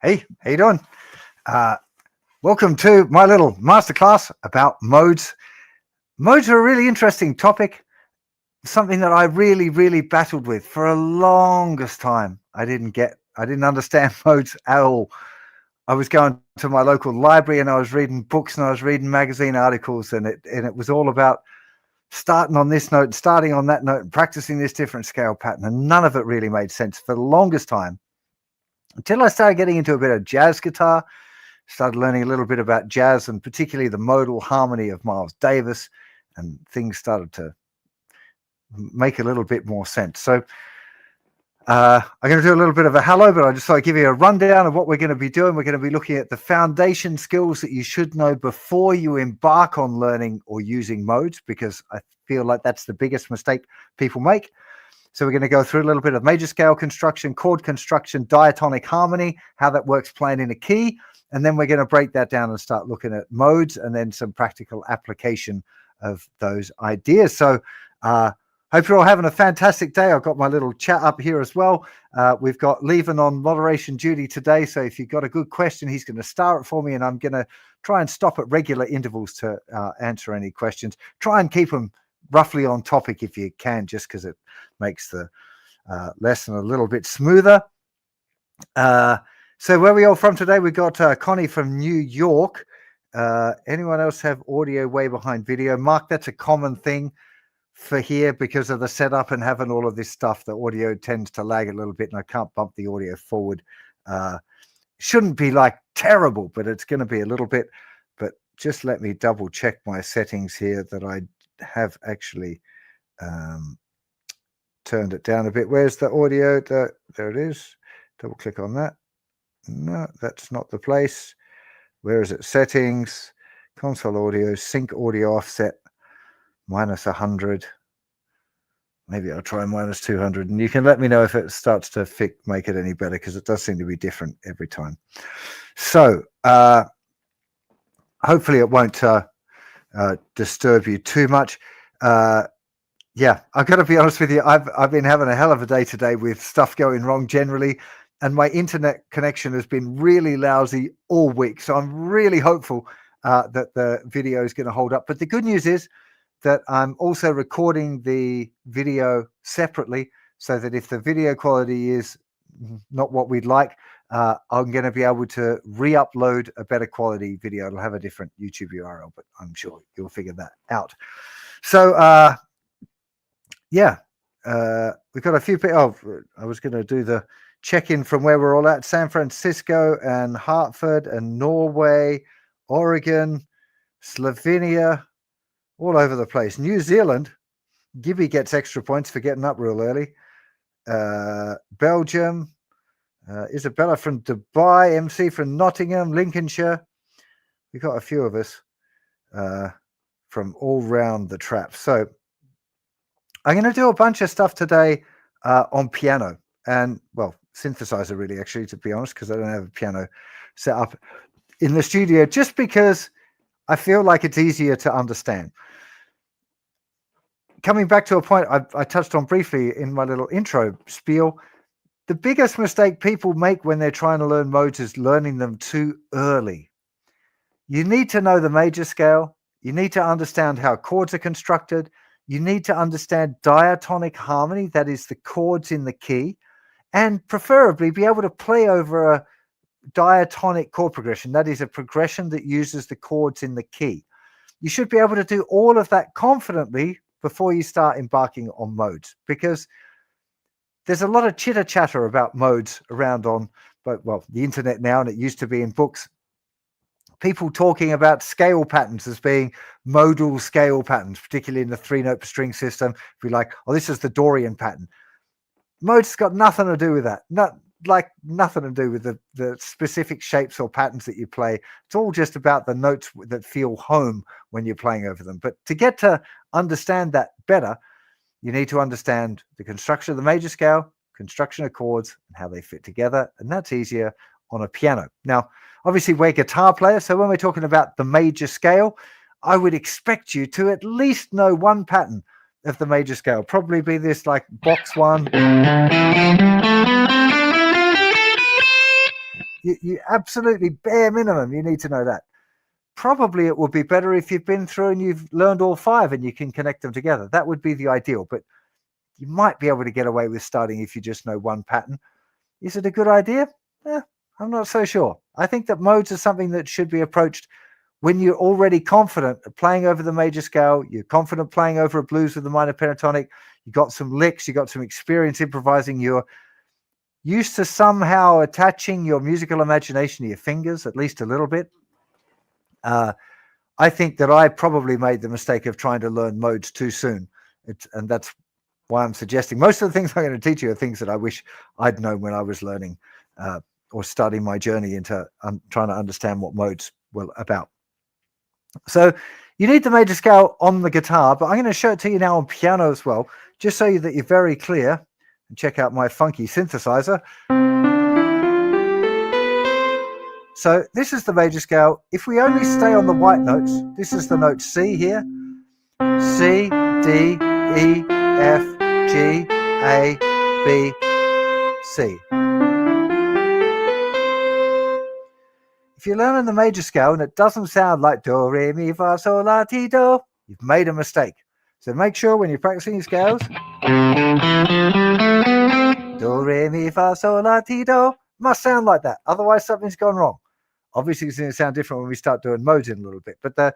Hey, how you doing? Welcome to my little masterclass about modes. Modes are a really interesting topic, something that I really battled with for a longest time. I didn't understand modes at all. I was going to my local library and I was reading books and I was reading magazine articles, and it was all about starting on this note, starting on that note, and practicing this different scale pattern, and none of it really made sense for the longest time. Until I started getting into a bit of jazz guitar, started learning a little bit about jazz and particularly the modal harmony of Miles Davis, and things started to make a little bit more sense. So I'm going to do a little bit of a hello, but I just thought I'd give you a rundown of what we're going to be doing. We're going to be looking at the foundation skills that you should know before you embark on learning or using modes, because I feel like that's the biggest mistake people make. So we're going to go through a little bit of major scale construction, chord construction, diatonic harmony, how that works playing in a key. And then we're going to break that down and start looking at modes and then some practical application of those ideas. So hope you're all having a fantastic day. I've got my little chat up here as well. We've got Levan on moderation duty today. So if you've got a good question, he's going to start it for me, and I'm going to try and stop at regular intervals to answer any questions. Try and keep them roughly on topic if you can, just because it makes the lesson a little bit smoother. So where are we all from today? We've got Connie from New York. Anyone else have audio way behind video? Mark, that's a common thing for here because of the setup and having all of this stuff. The audio tends to lag a little bit and I can't bump the audio forward. Shouldn't be like terrible, but it's going to be a little bit. But just let me double check my settings here that I have actually turned it down a bit. Where's the audio? There it is. Double click on that. No, that's not the place. Where is it? Settings, console audio, sync audio offset, -100. Maybe I'll try -200, and you can let me know if it starts to make it any better, because it does seem to be different every time. So hopefully it won't disturb you too much. Yeah, I've got to be honest with you. I've been having a hell of a day today with stuff going wrong generally, and my internet connection has been really lousy all week. So I'm really hopeful that the video is going to hold up. But the good news is that I'm also recording the video separately, so that if the video quality is not what we'd like, I'm going to be able to re-upload a better quality video. It'll have a different YouTube URL, but I'm sure you'll figure that out. So yeah, we've got a few people. Oh, I was going to do the check-in from where we're all at: San Francisco and Hartford and Norway, Oregon, Slovenia, all over the place. New Zealand, Gibby gets extra points for getting up real early. Belgium, Isabella from Dubai, MC from Nottingham, Lincolnshire. We've got a few of us from all round the trap. So I'm going to do a bunch of stuff today on piano and, well, synthesizer really, actually, to be honest, because I don't have a piano set up in the studio, just because I feel like it's easier to understand. Coming back to a point I touched on briefly in my little intro spiel, the biggest mistake people make when they're trying to learn modes is learning them too early. You need to know the major scale, You need to understand how chords are constructed. You need to understand diatonic harmony, that is the chords in the key, and preferably be able to play over a diatonic chord progression, that is a progression that uses the chords in the key. You should be able to do all of that confidently before you start embarking on modes, because there's a lot of chitter chatter about modes around on, well, the internet now, and it used to be in books. People talking about scale patterns as being modal scale patterns, particularly in the 3-note string system. Be like, oh, this is the Dorian pattern. Modes got nothing to do with that. Nothing to do with the specific shapes or patterns that you play. It's all just about the notes that feel home when you're playing over them. But to get to understand that better, you need to understand the construction of the major scale, construction of chords, and how they fit together. And that's easier on a piano. Now, obviously, we're guitar players, so when we're talking about the major scale, I would expect you to at least know one pattern of the major scale. Probably be this like box one. You absolutely bare minimum, you need to know that. Probably it would be better if you've been through and you've learned all 5 and you can connect them together. That would be the ideal, but you might be able to get away with starting if you just know one pattern. Is it a good idea? I'm not so sure. I think that modes are something that should be approached when you're already confident at playing over the major scale, you're confident playing over a blues with the minor pentatonic, you got some licks, you got some experience improvising, you're used to somehow attaching your musical imagination to your fingers, at least a little bit. I think that I probably made the mistake of trying to learn modes too soon. And that's why I'm suggesting most of the things I'm going to teach you are things that I wish I'd known when I was learning or starting my journey into trying to understand what modes were about. So you need the major scale on the guitar, but I'm going to show it to you now on piano as well, just so that you're very clear. And check out my funky synthesizer. So this is the major scale. If we only stay on the white notes, this is the note C here. C, D, E, F, G, A, B, C. If you're learning the major scale and it doesn't sound like do, re, mi, fa, sol, la, ti, do, you've made a mistake. So make sure when you're practicing your scales, do, re, mi, fa, sol, la, ti, do, must sound like that. Otherwise, something's gone wrong. Obviously, it's going to sound different when we start doing modes in a little bit. But the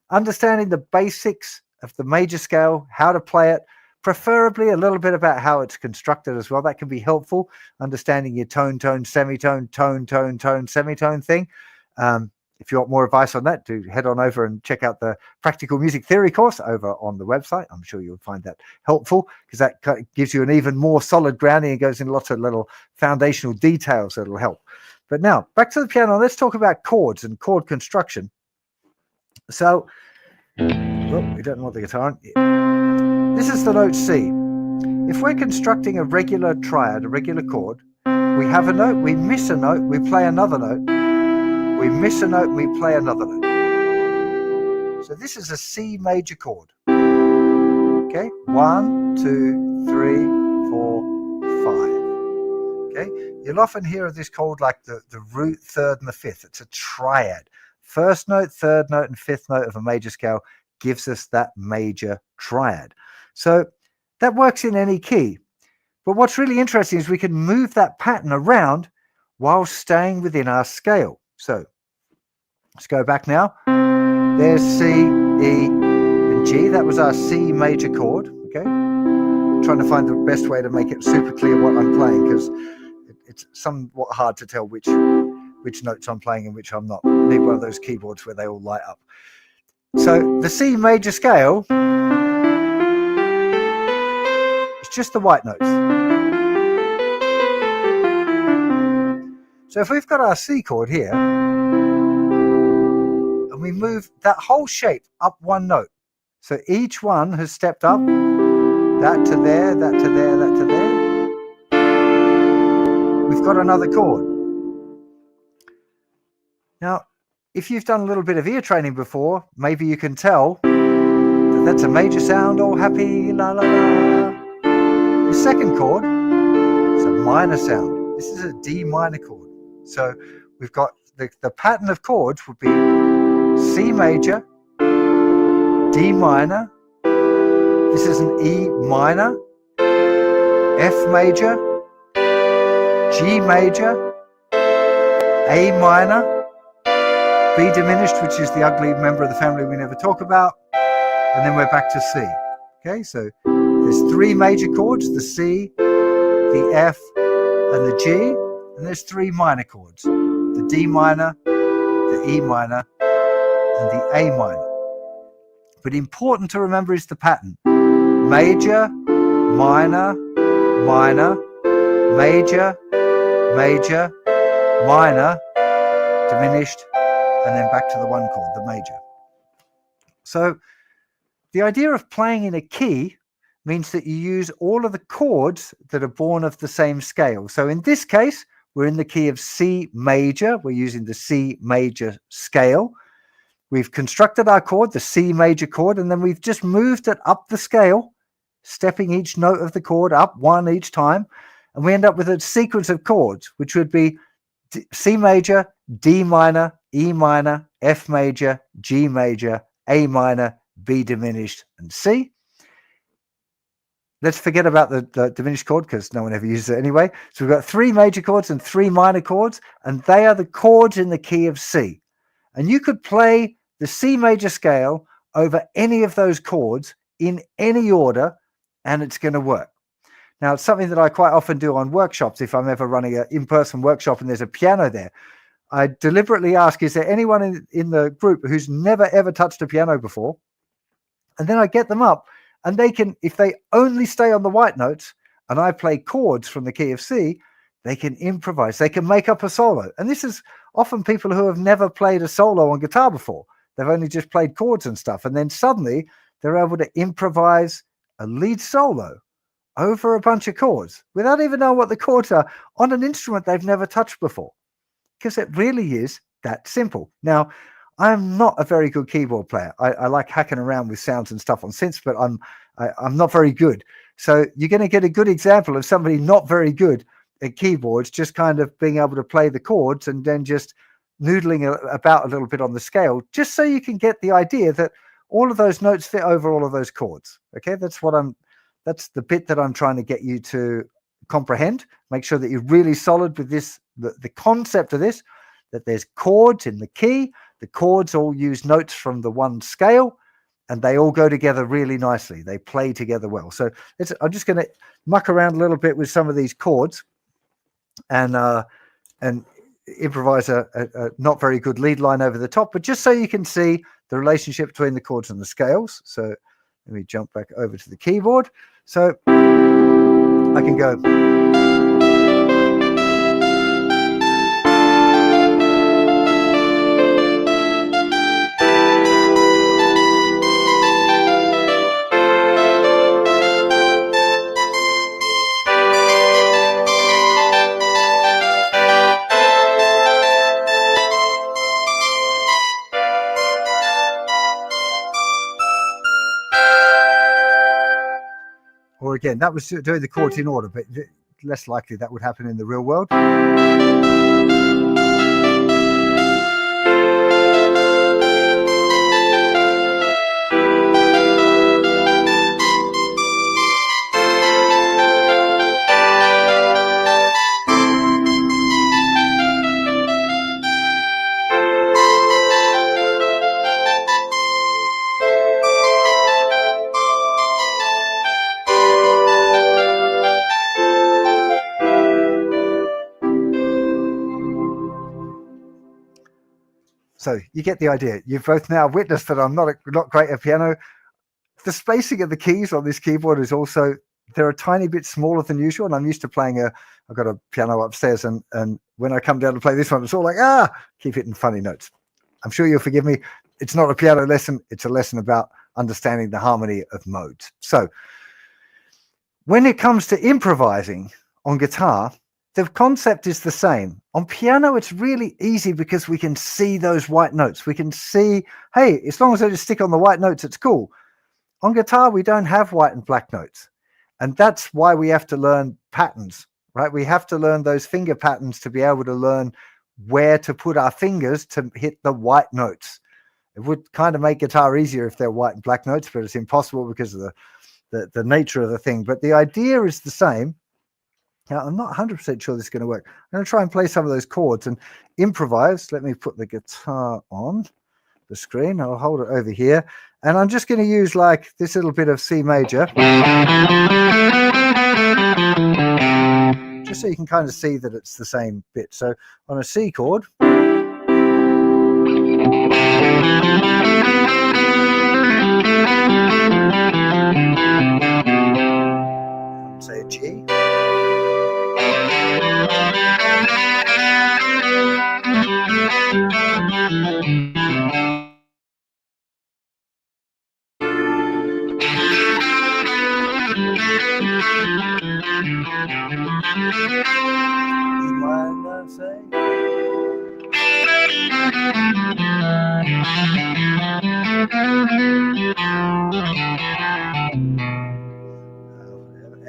understanding the basics of the major scale, how to play it, preferably a little bit about how it's constructed as well. That can be helpful. Understanding your tone, tone, semitone, tone, tone, tone, semitone thing. If you want more advice on that, do head on over and check out the Practical Music Theory course over on the website. I'm sure you'll find that helpful because that gives you an even more solid grounding and goes into lots of little foundational details that will help. But now, back to the piano. Let's talk about chords and chord construction. So, we don't want the guitar on. This is the note C. If we're constructing a regular triad, a regular chord, we have a note, we miss a note, we play another note, we miss a note, we play another note. So this is a C major chord. Okay, 1, 2, 3, 4, 5. Okay, you'll often hear of this called like the root, third, and the fifth. It's a triad. First note, third note, and fifth note of a major scale gives us that major triad. So that works in any key. But what's really interesting is we can move that pattern around while staying within our scale. So let's go back now. There's C, E, and G. That was our C major chord. Okay, I'm trying to find the best way to make it super clear what I'm playing because it's somewhat hard to tell which notes I'm playing and which I'm not. I need one of those keyboards where they all light up. So the C major scale is just the white notes. So if we've got our C chord here and we move that whole shape up one note, so each one has stepped up, that to there, that to there, that to there, we've got another chord. Now, if you've done a little bit of ear training before, maybe you can tell that that's a major sound, all happy, la la la. The second chord is a minor sound. This is a D minor chord. So we've got the pattern of chords would be C major, D minor, this is an E minor, F major, G major, A minor, B diminished, which is the ugly member of the family we never talk about, and then we're back to C. Okay, so there's 3 major chords, the C, the F, and the G, and there's 3 minor chords, the D minor, the E minor, and the A minor. But important to remember is the pattern. Major, minor, minor, major, major, minor, diminished, and then back to the 1 chord, the major. So the idea of playing in a key means that you use all of the chords that are born of the same scale. So in this case, we're in the key of C major. We're using the C major scale. We've constructed our chord, the C major chord, and then we've just moved it up the scale, stepping each note of the chord up 1 each time. And we end up with a sequence of chords, which would be C major, D minor, E minor, F major, G major, A minor, B diminished, and C. Let's forget about the diminished chord because no one ever uses it anyway. So we've got 3 major chords and 3 minor chords, and they are the chords in the key of C. And you could play the C major scale over any of those chords in any order, and it's going to work. Now, it's something that I quite often do on workshops. If I'm ever running an in-person workshop and there's a piano there, I deliberately ask, is there anyone in the group who's never ever touched a piano before? And then I get them up, and they can, if they only stay on the white notes and I play chords from the key of C, they can improvise. They can make up a solo. And this is often people who have never played a solo on guitar before. They've only just played chords and stuff. And then suddenly they're able to improvise a lead solo over a bunch of chords without even knowing what the chords are on an instrument they've never touched before. Because it really is that simple. Now, I'm not a very good keyboard player. I like hacking around with sounds and stuff on synths, but I'm not very good. So you're going to get a good example of somebody not very good at keyboards, just kind of being able to play the chords and then just noodling about a little bit on the scale, just so you can get the idea that all of those notes fit over all of those chords. Okay, that's the bit that I'm trying to get you to comprehend. Make sure that you're really solid with this, the concept of this, that there's chords in the key. The chords all use notes from the 1 scale, and they all go together really nicely. They play together well. So I'm just going to muck around a little bit with some of these chords and improvise a not very good lead line over the top, but just so you can see the relationship between the chords and the scales. So let me jump back over to the keyboard. So I can go. Or again, that was doing the chords in order, but less likely that would happen in the real world. So you get the idea. You've both now witnessed that I'm not great at piano. The spacing of the keys on this keyboard is also, they're a tiny bit smaller than usual. And I'm used to playing I've got a piano upstairs, and when I come down to play this one, it's all like, keep hitting funny notes. I'm sure you'll forgive me. It's not a piano lesson. It's a lesson about understanding the harmony of modes. So when it comes to improvising on guitar, the concept is the same. On piano, it's really easy because we can see those white notes. We can see, hey, as long as I just stick on the white notes, it's cool. On guitar, we don't have white and black notes. And that's why we have to learn patterns, right? We have to learn those finger patterns to be able to learn where to put our fingers to hit the white notes. It would kind of make guitar easier if they're white and black notes, but it's impossible because of the nature of the thing. But the idea is the same. Now, I'm not 100% sure this is going to work. I'm going to try and play some of those chords and improvise. Let me put the guitar on the screen. I'll hold it over here. And I'm just going to use like this little bit of C major. Just so you can kind of see that it's the same bit. So on a C chord. Say a G. E minor, say.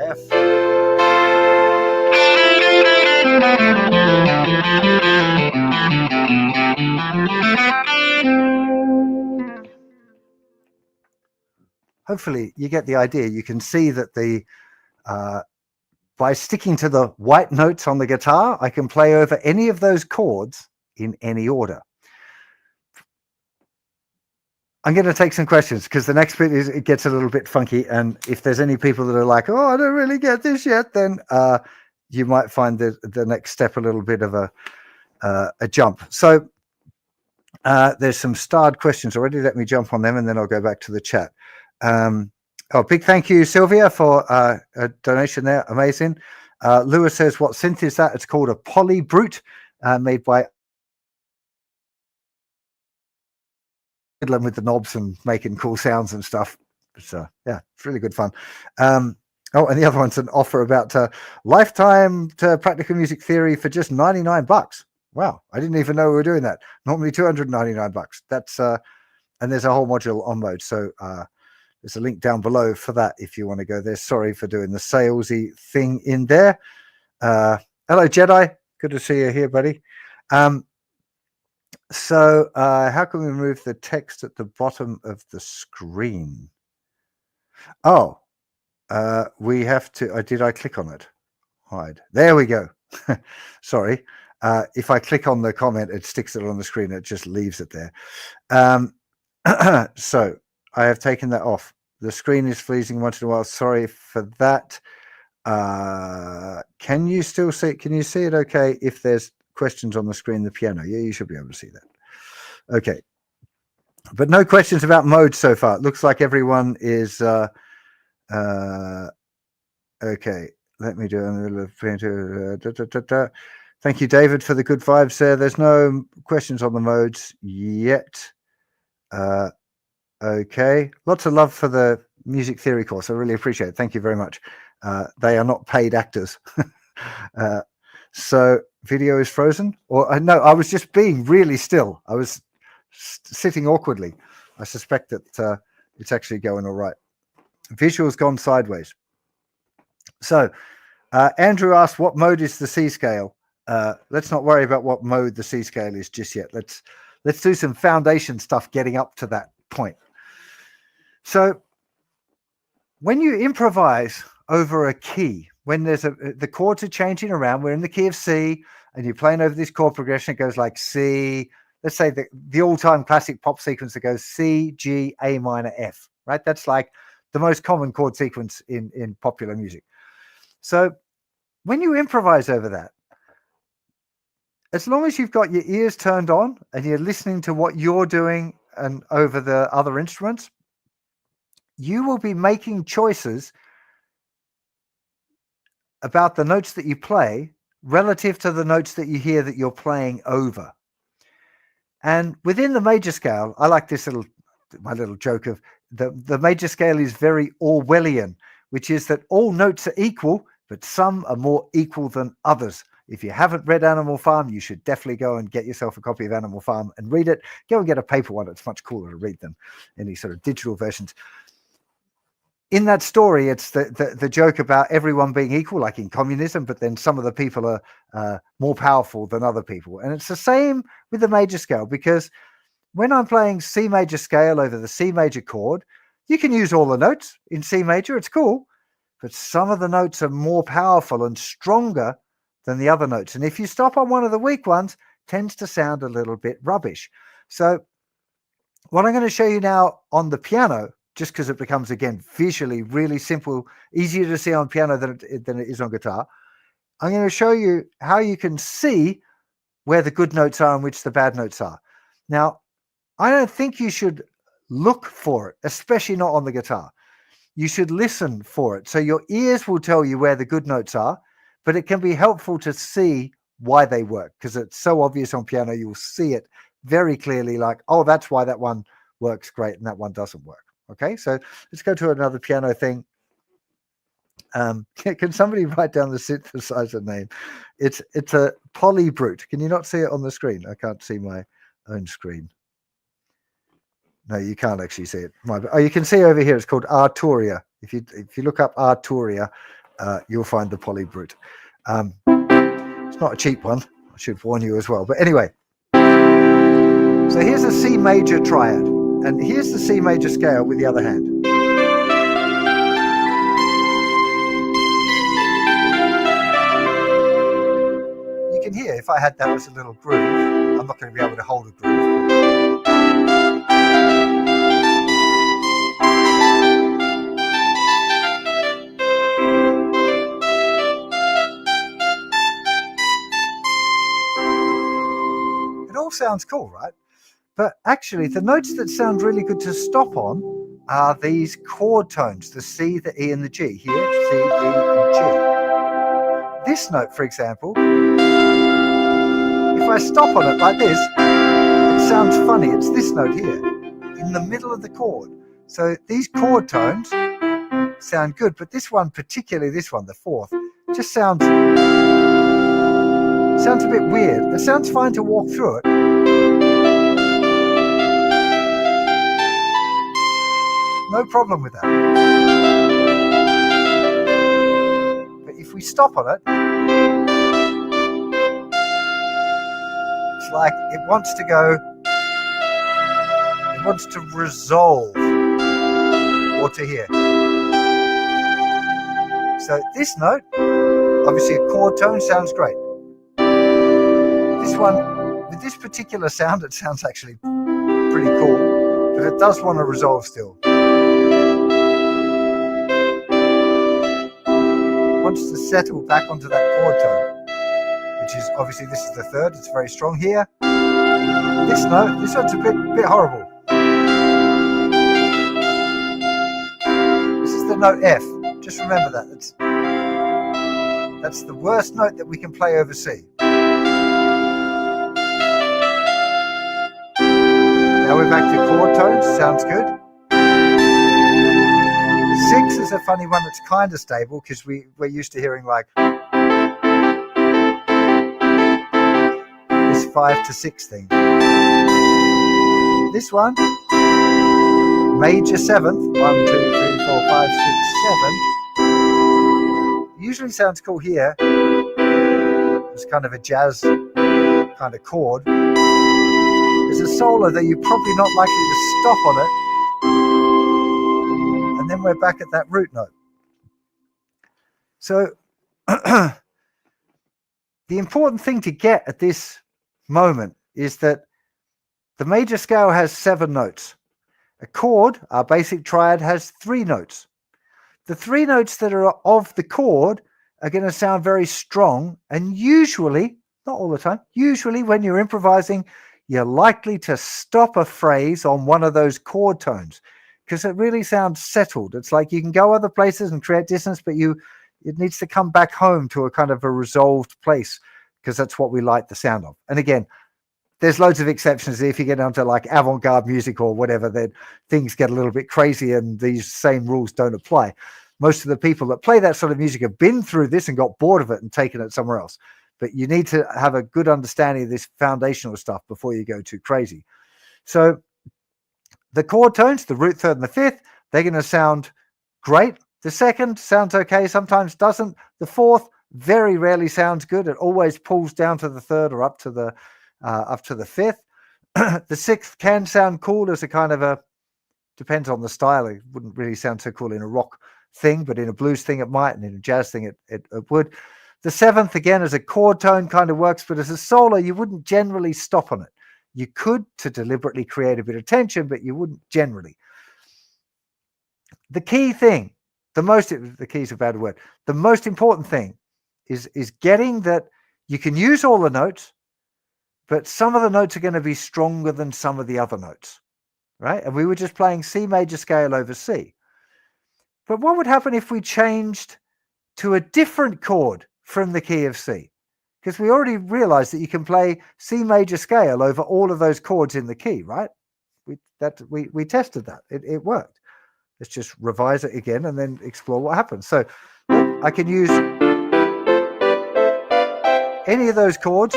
F. Hopefully you get the idea. You can see that the by sticking to the white notes on the guitar, I can play over any of those chords in any order. I'm going to take some questions because the next bit is, it gets a little bit funky. And if there's any people that are like, oh, I don't really get this yet, then you might find the next step a little bit of a jump. So there's some starred questions already. Let me jump on them and then I'll go back to the chat. Big thank you, Sylvia, for a donation there. Amazing. Lewis says, what synth is that? It's called a Poly Brute, made by fiddling with the knobs and making cool sounds and stuff. So yeah, it's really good fun. And the other one's an offer about lifetime to practical music theory for just $99. Wow, I didn't even know we were doing that. Normally $299. That's and there's a whole module on mode. So there's a link down below for that if you want to go there. Sorry for doing the salesy thing in there. Hello, Jedi. Good to see you here, buddy. So how can we remove the text at the bottom of the screen? Oh, we have to. Did I click on it? Hide. There we go. Sorry. If I click on the comment, it sticks it on the screen. It just leaves it there. So I have taken that off. The screen is freezing once in a while. Sorry for that. Can you still see it? Can you see it okay if there's questions on the screen, the piano? Yeah, you should be able to see that. Okay. But no questions about mode so far. It looks like everyone is okay. Let me do a little Thank you, David, for the good vibes there. There's no questions on the modes yet. Okay. Lots of love for the music theory course. I really appreciate it. Thank you very much. They are not paid actors. So video is frozen, or no, I was just being really still. I was sitting awkwardly. I suspect that it's actually going all right. Visual's gone sideways. So Andrew asked, what mode is the C scale? Let's not worry about what mode the C scale is just yet. Let's do some foundation stuff getting up to that point. So when you improvise over a key, when there's the chords are changing around, we're in the key of C and you're playing over this chord progression, it goes like C, let's say the all-time classic pop sequence that goes C, G, A minor, F, right? That's like the most common chord sequence in popular music. So when you improvise over that, as long as you've got your ears turned on and you're listening to what you're doing and over the other instruments, you will be making choices about the notes that you play relative to the notes that you hear that you're playing over. And within the major scale, I like this my little joke of the major scale is very Orwellian, which is that all notes are equal, but some are more equal than others. If you haven't read Animal Farm, you should definitely go and get yourself a copy of Animal Farm and read it. Go and get a paper one. It's much cooler to read than any sort of digital versions. In that story, it's the joke about everyone being equal, like in communism, but then some of the people are more powerful than other people. And it's the same with the major scale, because when I'm playing C major scale over the C major chord, you can use all the notes in C major. It's cool. But some of the notes are more powerful and stronger than the other notes. And if you stop on one of the weak ones, it tends to sound a little bit rubbish. So what I'm going to show you now on the piano, just because it becomes, again, visually really simple, easier to see on piano than it is on guitar, I'm going to show you how you can see where the good notes are and which the bad notes are. Now, I don't think you should look for it, especially not on the guitar. You should listen for it. So your ears will tell you where the good notes are, but it can be helpful to see why they work, because it's so obvious on piano. You'll see it very clearly, like, oh, that's why that one works great and that one doesn't work. Okay, so let's go to another piano thing. Can somebody write down the synthesizer name? It's a Polybrute. Can you not see it on the screen? I can't see my own screen. No, you can't actually see it. Oh, you can see over here. It's called Arturia. If you look up Arturia, you'll find the Polybrute. It's not a cheap one. I should warn you as well. But anyway, so here's a C major triad, and here's the C major scale with the other hand. You can hear if I had that as a little groove. I'm not going to be able to hold a groove. Sounds cool, right? But actually the notes that sound really good to stop on are these chord tones, the C, the E and the G. Here, C, E and G. This note, for example, if I stop on it like this, it sounds funny. It's this note here in the middle of the chord. So these chord tones sound good, but this one, particularly this one, the fourth, just sounds a bit weird. It sounds fine to walk through it. No problem with that. But if we stop on it, it's like it wants to go, it wants to resolve or to hear. So this note, obviously a chord tone, sounds great. This one, with this particular sound, it sounds actually pretty cool, but it does want to resolve still. It wants to settle back onto that chord tone, which is obviously, this is the third, it's very strong here. This note, this one's a bit horrible. This is the note F. Just remember that. That's the worst note that we can play over C. Now we're back to chord tones, sounds good. 6 is a funny one that's kind of stable, because we're used to hearing like this 5 to 6 thing. This one, major 7th, 1, 2, 3, 4, 5, 6, 7, usually sounds cool here. It's kind of a jazz kind of chord. There's a solo that you're probably not likely to stop on it. And then we're back at that root note. So the important thing to get at this moment is that the major scale has 7 notes. A chord, our basic triad, has 3 notes. The 3 notes that are of the chord are going to sound very strong, and usually, not all the time, usually when you're improvising, you're likely to stop a phrase on one of those chord tones, because it really sounds settled. It's like you can go other places and create dissonance, but it needs to come back home to a kind of a resolved place, because that's what we like the sound of. And again, there's loads of exceptions. If you get onto like avant-garde music or whatever, then things get a little bit crazy and these same rules don't apply. Most of the people that play that sort of music have been through this and got bored of it and taken it somewhere else. But you need to have a good understanding of this foundational stuff before you go too crazy. So the chord tones, the root, third, and the fifth, they're going to sound great. The second sounds okay, sometimes doesn't. The fourth very rarely sounds good. It always pulls down to the third or up to the fifth. The sixth can sound cool as a kind of a, depends on the style. It wouldn't really sound so cool in a rock thing, but in a blues thing it might, and in a jazz thing it would. The seventh, again, as a chord tone kind of works, but as a solo, you wouldn't generally stop on it. You could to deliberately create a bit of tension, but you wouldn't generally. The key thing, the key is a bad word. The most important thing is getting that you can use all the notes, but some of the notes are going to be stronger than some of the other notes, right? And we were just playing C major scale over C. But what would happen if we changed to a different chord from the key of C? Because we already realized that you can play C major scale over all of those chords in the key, right? We tested that. It worked. Let's just revise it again and then explore what happens. So I can use any of those chords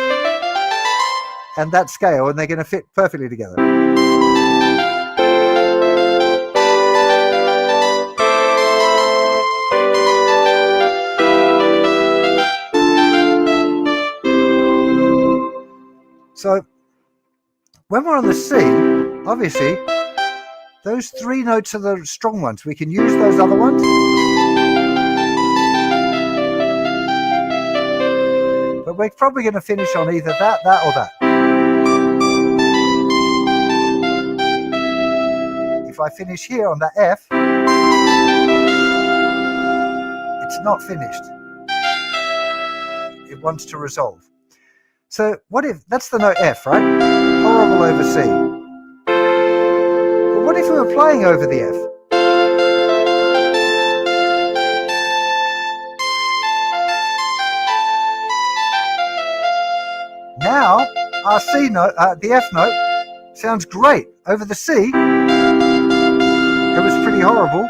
and that scale, and they're going to fit perfectly together. So when we're on the C, obviously, those three notes are the strong ones. We can use those other ones. But we're probably going to finish on either that, or that. If I finish here on that F, it's not finished. It wants to resolve. So what if, that's the note F, right? Horrible over C. But what if we were playing over the F? Now, our C note, the F note, sounds great. Over the C, it was pretty horrible.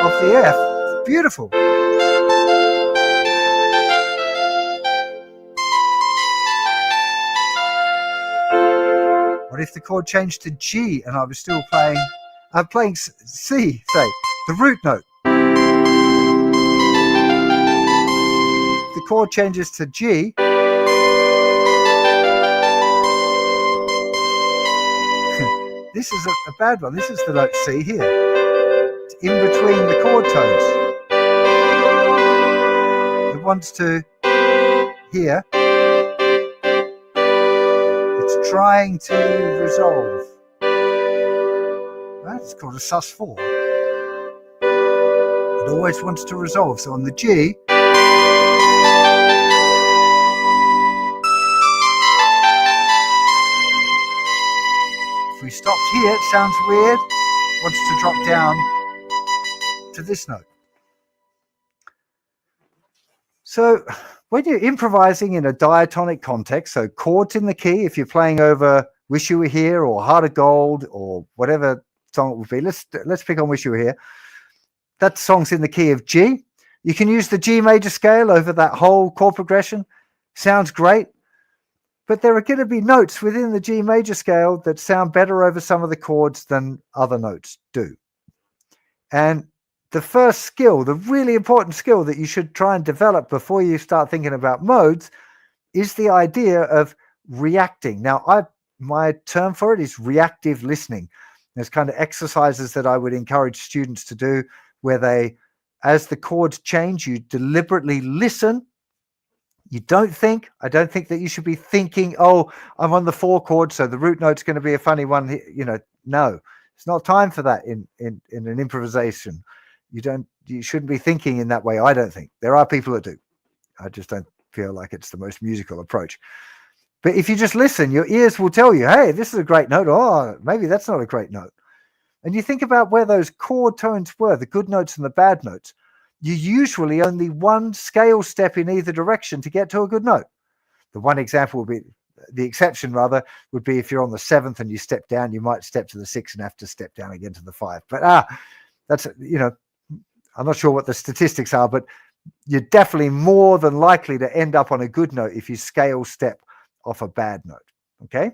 Off the F, it's beautiful. What if the chord changed to G and I was still playing, playing C, say, the root note? If the chord changes to G, this is a bad one. This is the note C here. It's in between the chord tones. It wants to here. It's trying to resolve. That's called a sus4. It always wants to resolve. So on the G, if we stopped here, it sounds weird. It wants to drop down to this note. So when you're improvising in a diatonic context, so chords in the key, if you're playing over Wish You Were Here or Heart of Gold or whatever song it would be, let's pick on Wish You Were Here. That song's in the key of G. You can use the G major scale over that whole chord progression. Sounds great. But there are going to be notes within the G major scale that sound better over some of the chords than other notes do. And the first skill, the really important skill that you should try and develop before you start thinking about modes, is the idea of reacting. Now, my term for it is reactive listening. There's kind of exercises that I would encourage students to do where they, as the chords change, you deliberately listen. You don't think. I don't think that you should be thinking, oh, I'm on the 4 chord, so the root note's going to be a funny one. You know, no, it's not time for that in an improvisation. You shouldn't be thinking in that way. I don't think. There are people that do. I just don't feel like it's the most musical approach. But if you just listen, your ears will tell you, hey, this is a great note. Oh, maybe that's not a great note. And you think about where those chord tones were, the good notes and the bad notes. You usually only one scale step in either direction to get to a good note. The one example would be, the exception rather, would be if you're on the 7th and you step down, you might step to the 6th and have to step down again to the 5. But that's, you know, I'm not sure what the statistics are, but you're definitely more than likely to end up on a good note if you scale step off a bad note. Okay.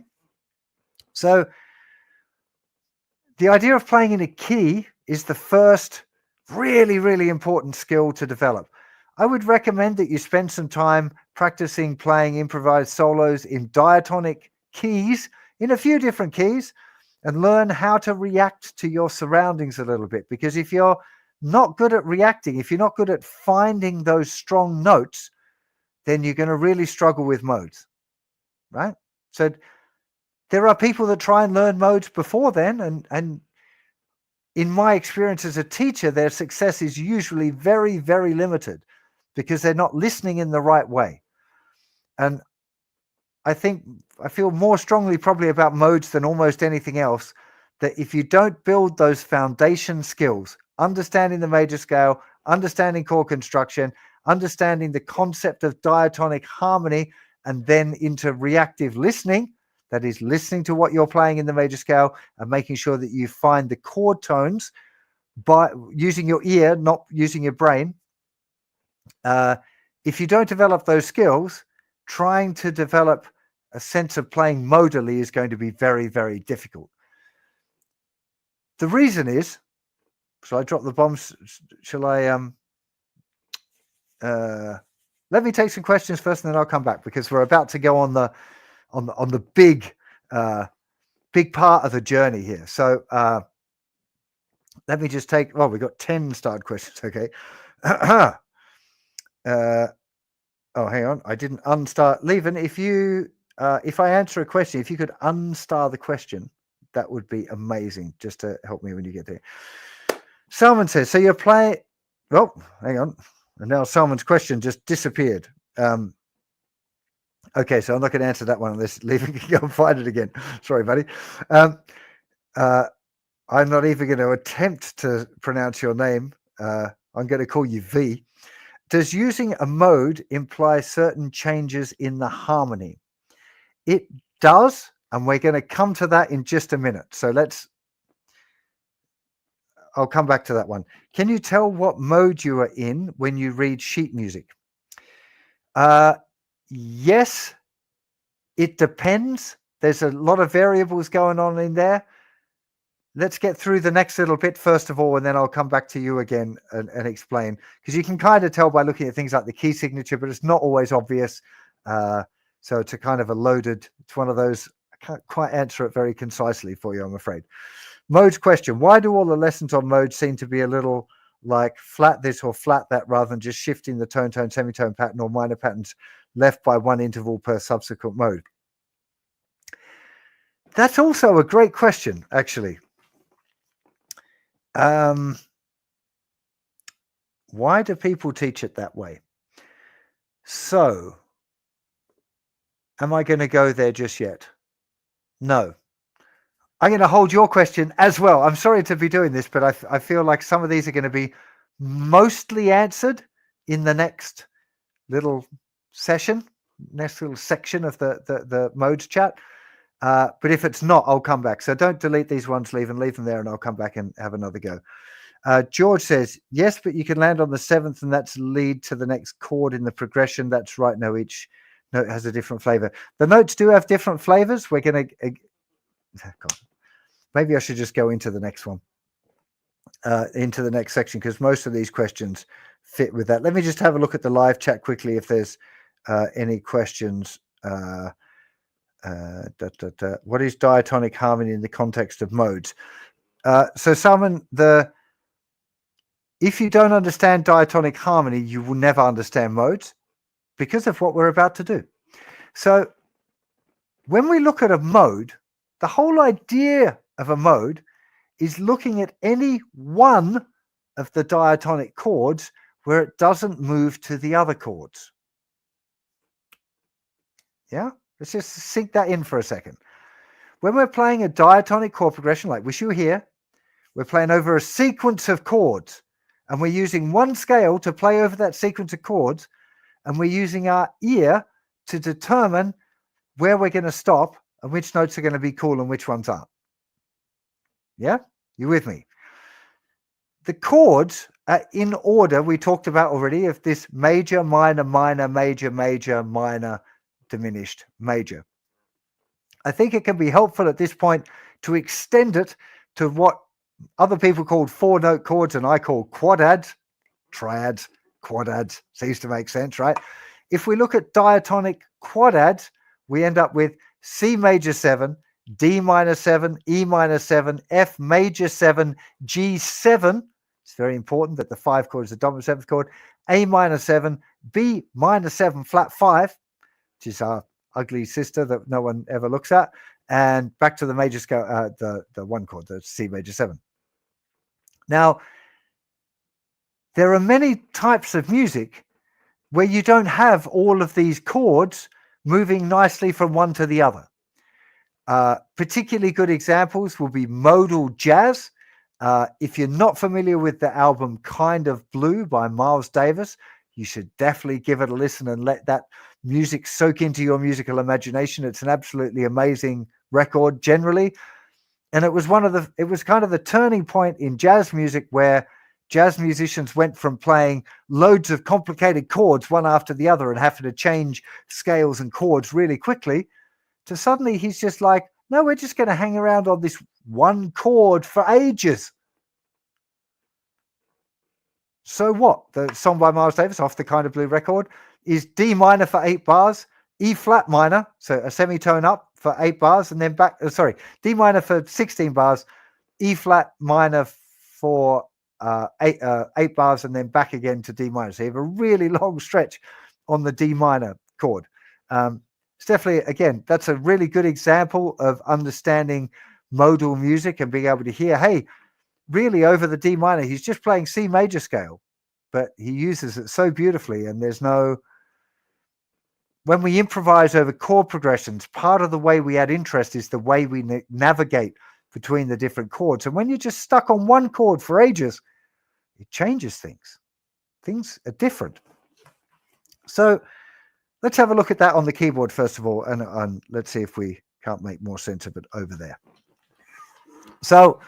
So the idea of playing in a key is the first really, really important skill to develop. I would recommend that you spend some time practicing playing improvised solos in diatonic keys in a few different keys and learn how to react to your surroundings a little bit. Because if you're not good at reacting, if you're not good at finding those strong notes, then you're going to really struggle with modes, right? So there are people that try and learn modes before then, and in my experience as a teacher, their success is usually very, very limited because they're not listening in the right way. And I feel more strongly probably about modes than almost anything else, that if you don't build those foundation skills, understanding the major scale, understanding chord construction, understanding the concept of diatonic harmony, and then into reactive listening, that is listening to what you're playing in the major scale and making sure that you find the chord tones by using your ear, not using your brain. If you don't develop those skills, trying to develop a sense of playing modally is going to be very, very difficult. The reason is, shall I drop the bombs? Shall I let me take some questions first and then I'll come back, because we're about to go on the big part of the journey here. So let me just take, well, we've got 10 started questions. Okay. Oh, hang on. I didn't unstart. Leavin, if I answer a question, if you could unstar the question, that would be amazing, just to help me when you get there. Salman says, so you're playing, oh, hang on. And now Salman's question just disappeared. Okay, so I'm not going to answer that one unless Leavin can go and find it again. Sorry, buddy. I'm not even going to attempt to pronounce your name. I'm going to call you V. Does using a mode imply certain changes in the harmony? It does, and we're going to come to that in just a minute. So I'll come back to that one. Can you tell what mode you are in when you read sheet music? Yes, it depends. There's a lot of variables going on in there. Let's get through the next little bit first of all, and then I'll come back to you again and explain, because you can kind of tell by looking at things like the key signature, but it's not always obvious. So it's a kind of it's one of those, I can't quite answer it very concisely for you, I'm afraid. Modes question. Why do all the lessons on modes seem to be a little like flat this or flat that, rather than just shifting the tone, semitone pattern or minor patterns left by one interval per subsequent mode? That's also a great question, actually. Why do people teach it that way? So, am I going to go there just yet? No. I'm going to hold your question as well. I'm sorry to be doing this, but I feel like some of these are going to be mostly answered in the next little session, next little section of the modes chat. But if it's not, I'll come back. So don't delete these ones, leave them there, and I'll come back and have another go. George says, yes, but you can land on the 7th and that's lead to the next chord in the progression. That's right. No, each note has a different flavor. The notes do have different flavors. We're going to, maybe I should just go into the next one, into the next section, because most of these questions fit with that. Let me just have a look at the live chat quickly if there's any questions. What is diatonic harmony in the context of modes? So Salman, if you don't understand diatonic harmony, you will never understand modes, because of what we're about to do. So when we look at a mode, the whole idea of a mode is looking at any one of the diatonic chords where it doesn't move to the other chords. Yeah, let's just sink that in for a second. When we're playing a diatonic chord progression, like Wish You Were Here, we're playing over a sequence of chords, and we're using one scale to play over that sequence of chords, and we're using our ear to determine where we're going to stop and which notes are going to be cool and which ones aren't. Yeah, you with me? The chords are in order we talked about already, of this major, minor, minor, major, major, minor, diminished, major. I think it can be helpful at this point to extend it to what other people called 4-note chords and I call quadads, triads, quadads. Seems to make sense, right? If we look at diatonic quadads, we end up with C major 7, D minor 7, E minor 7, F major 7, G7. It's very important that the 5 chord is the dominant 7th chord. A minor 7, B minor 7 flat 5, which is our ugly sister that no one ever looks at, and back to the major scale, the 1 chord, the C major 7. Now, there are many types of music where you don't have all of these chords moving nicely from one to the other. Particularly good examples will be modal jazz. If you're not familiar with the album Kind of Blue by Miles Davis, you should definitely give it a listen and let that music soak into your musical imagination. It's an absolutely amazing record generally. And it was kind of the turning point in jazz music where jazz musicians went from playing loads of complicated chords one after the other and having to change scales and chords really quickly to suddenly he's just like, no, we're just going to hang around on this one chord for ages. So what? The song by Miles Davis off the Kind of Blue record is D minor for 8 bars, E flat minor, so a semitone up for 8 bars, and then back, D minor for 16 bars, E flat minor for 8 bars, and then back again to D minor. So you have a really long stretch on the D minor chord. It's definitely, again, that's a really good example of understanding modal music and being able to hear, hey, really over the D minor, he's just playing C major scale, but he uses it so beautifully. And when we improvise over chord progressions, part of the way we add interest is the way we navigate between the different chords. And when you're just stuck on one chord for ages, it changes things. Things are different. So let's have a look at that on the keyboard first of all, and let's see if we can't make more sense of it over there. So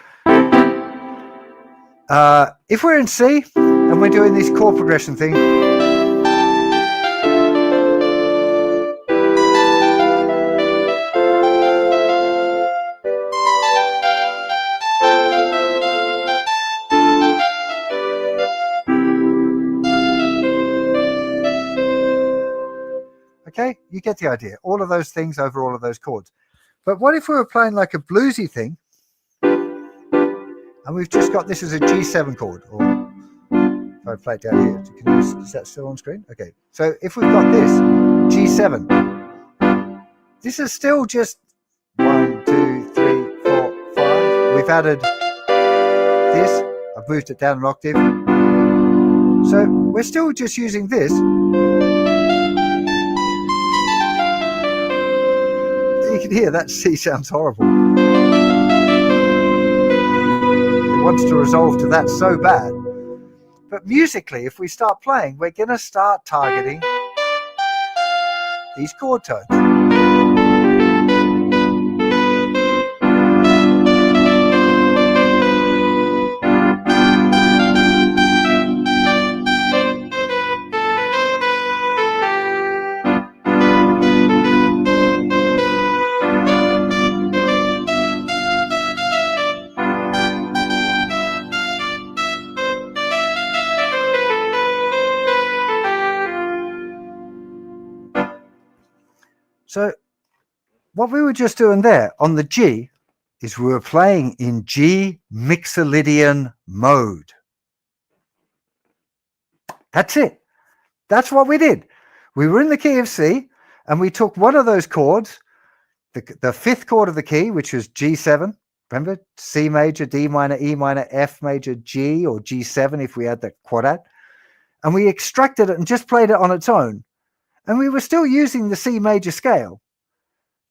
if we're in C and we're doing this chord progression thing, okay, you get the idea. All of those things over all of those chords. But what if we were playing like a bluesy thing, and we've just got this as a G7 chord, or if I play it down here, is that still on screen? Okay, so if we've got this G7, this is still just 1, 2, 3, 4, 5. We've added this. I've moved it down an octave. So we're still just using this. You can hear that C sounds horrible. It wants to resolve to that so bad. But musically, if we start playing, we're going to start targeting these chord tones. So what we were just doing there on the G is we were playing in G Mixolydian mode. That's it. That's what we did. We were in the key of C and we took one of those chords, the 5th chord of the key, which was G7. Remember, C major, D minor, E minor, F major, G, or G7 if we had the quadrat. And we extracted it and just played it on its own. And we were still using the C major scale,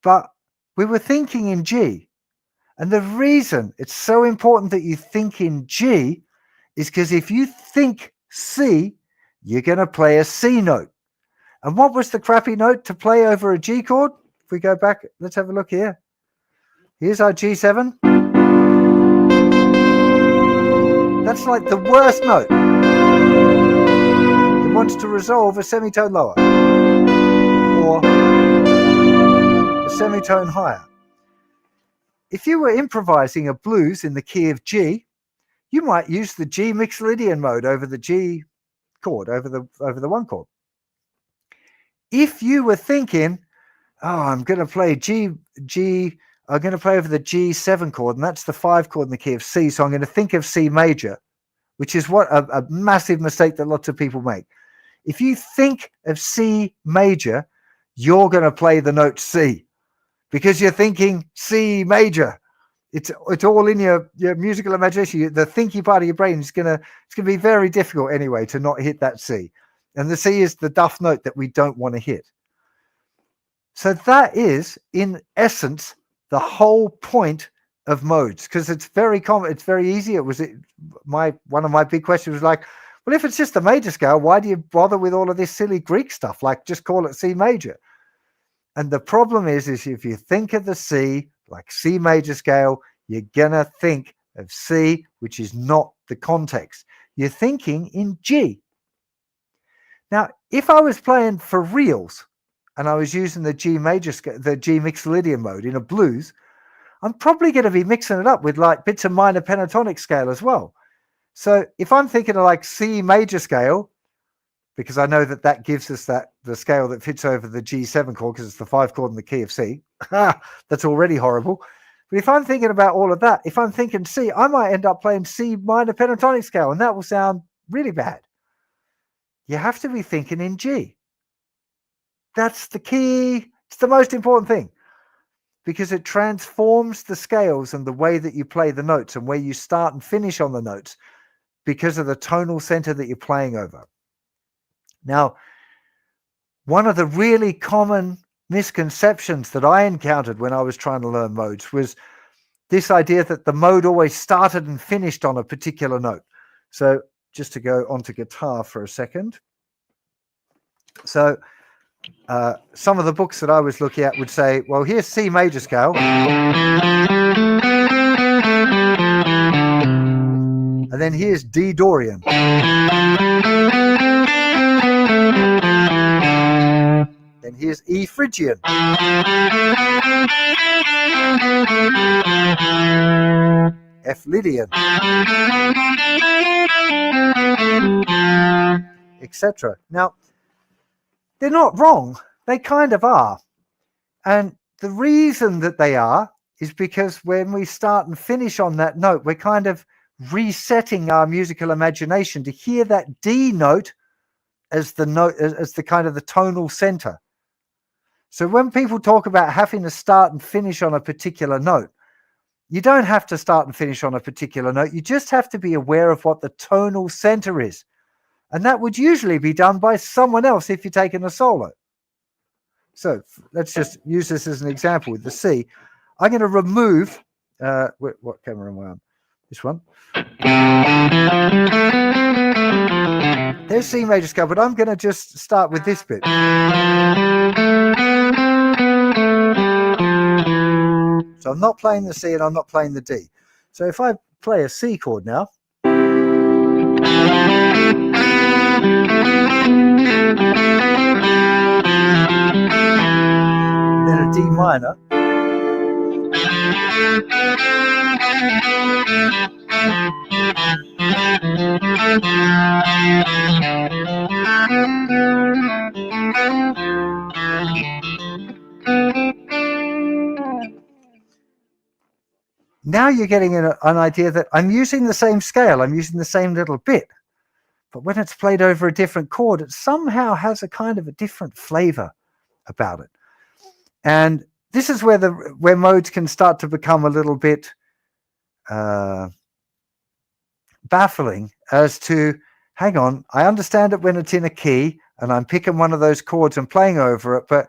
but we were thinking in G. And the reason it's so important that you think in G is because if you think C, you're going to play a C note. And what was the crappy note to play over a G chord? If we go back, let's have a look here. Here's our G7. That's like the worst note. It wants to resolve a semitone lower or a semitone higher. If you were improvising a blues in the key of G, you might use the G Mixolydian mode over the G chord, over the 1 chord. If you were thinking oh, I'm going to play I'm going to play over the G7 chord, and that's the 5 chord in the key of C. So I'm going to think of C major, which is what a massive mistake that lots of people make. If you think of C major, you're going to play the note C because you're thinking C major. It's all in your musical imagination. The thinky part of your brain is gonna be very difficult anyway to not hit that C, and the C is the duff note that we don't want to hit. So that is, in essence, the whole point of modes, because it's very common. It's very easy. One of my big questions was like, well, if it's just a major scale, why do you bother with all of this silly Greek stuff? Like, just call it C major. And the problem is if you think of the C like C major scale, you're gonna think of C, which is not the context. You're thinking in G. Now, if I was playing for reals and I was using the G major scale, the G mixolydian mode in a blues, I'm probably going to be mixing it up with like bits of minor pentatonic scale as well. So if I'm thinking of like C major scale, because I know that gives us the scale that fits over the G7 chord because it's the 5 chord in the key of C. That's already horrible. But if I'm thinking about all of that, if I'm thinking C, I might end up playing C minor pentatonic scale, and that will sound really bad. You have to be thinking in G. That's the key. It's the most important thing because it transforms the scales and the way that you play the notes and where you start and finish on the notes because of the tonal center that you're playing over. Now, one of the really common misconceptions that I encountered when I was trying to learn modes was this idea that the mode always started and finished on a particular note. So just to go onto guitar for a second. So some of the books that I was looking at would say, well, here's C major scale. And then here's D Dorian. Then here's E Phrygian. F Lydian. Etc. Now, they're not wrong. They kind of are. And the reason that they are is because when we start and finish on that note, we're kind of resetting our musical imagination to hear that D note as the note, as the kind of the tonal center. So when people talk about having to start and finish on a particular note, you don't have to start and finish on a particular note. You just have to be aware of what the tonal center is. And that would usually be done by someone else if you're taking a solo. So let's just use this as an example with the C. I'm going to remove, what camera am I on? This one. There's C major scale, but I'm going to just start with this bit. So I'm not playing the C and I'm not playing the D. So if I play a C chord now, then a D minor, now you're getting an idea that I'm using the same scale, I'm using the same little bit, but when it's played over a different chord, it somehow has a kind of a different flavor about it. And this is where modes can start to become a little bit baffling as to, hang on, I understand it when it's in a key and I'm picking one of those chords and playing over it, but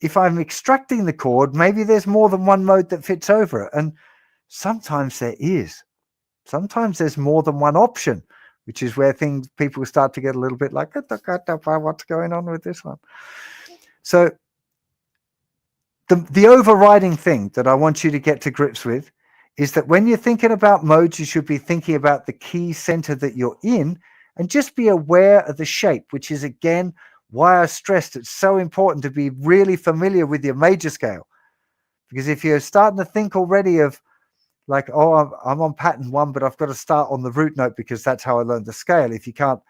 if I'm extracting the chord, maybe there's more than one mode that fits over it. And sometimes there is. Sometimes there's more than one option, which is where people start to get a little bit like, what's going on with this one? So the overriding thing that I want you to get to grips with is that when you're thinking about modes, you should be thinking about the key center that you're in and just be aware of the shape, which is, again, why I stressed it's so important to be really familiar with your major scale. Because if you're starting to think already of like, oh, I'm on pattern 1, but I've got to start on the root note because that's how I learned the scale. If you can't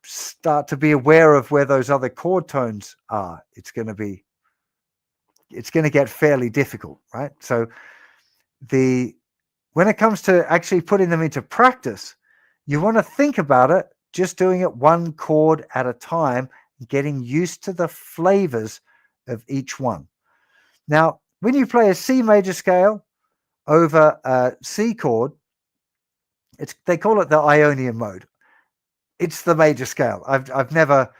start to be aware of where those other chord tones are, it's going to be it's going to get fairly difficult, right? So when it comes to actually putting them into practice, you want to think about it just doing it one chord at a time, getting used to the flavors of each one. Now, when you play a C major scale over a C chord, they call it the Ionian mode. It's the major scale. I've never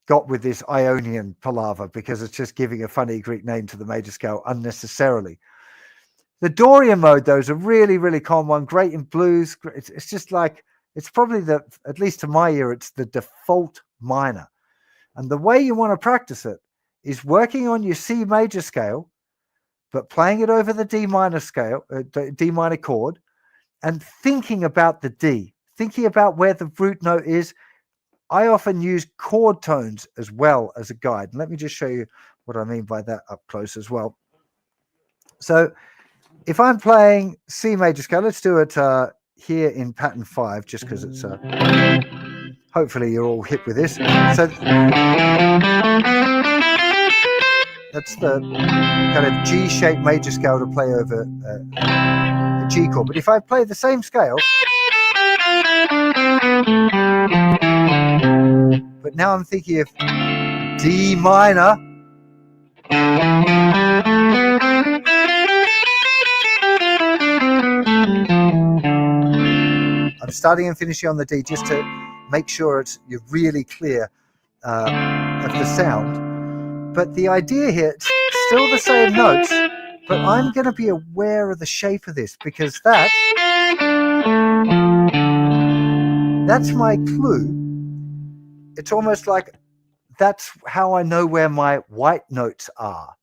got with this Ionian palaver because it's just giving a funny Greek name to the major scale unnecessarily. The Dorian mode, though, is a really, really common one. Great in blues. It's just like, it's probably at least to my ear, it's the default minor. And the way you want to practice it is working on your C major scale, but playing it over the D minor scale, D minor chord, and thinking about the D, thinking about where the root note is. I often use chord tones as well as a guide. And let me just show you what I mean by that up close as well. So if I'm playing C major scale, let's do it here in pattern 5, just because it's hopefully you're all hip with this. So that's the kind of G-shaped major scale to play over a G chord. But if I play the same scale, but now I'm thinking of D minor, I'm starting and finishing on the D just to make sure you're really clear of the sound. But the idea here, it's still the same notes, but I'm going to be aware of the shape of this because that's my clue. It's almost like that's how I know where my white notes are,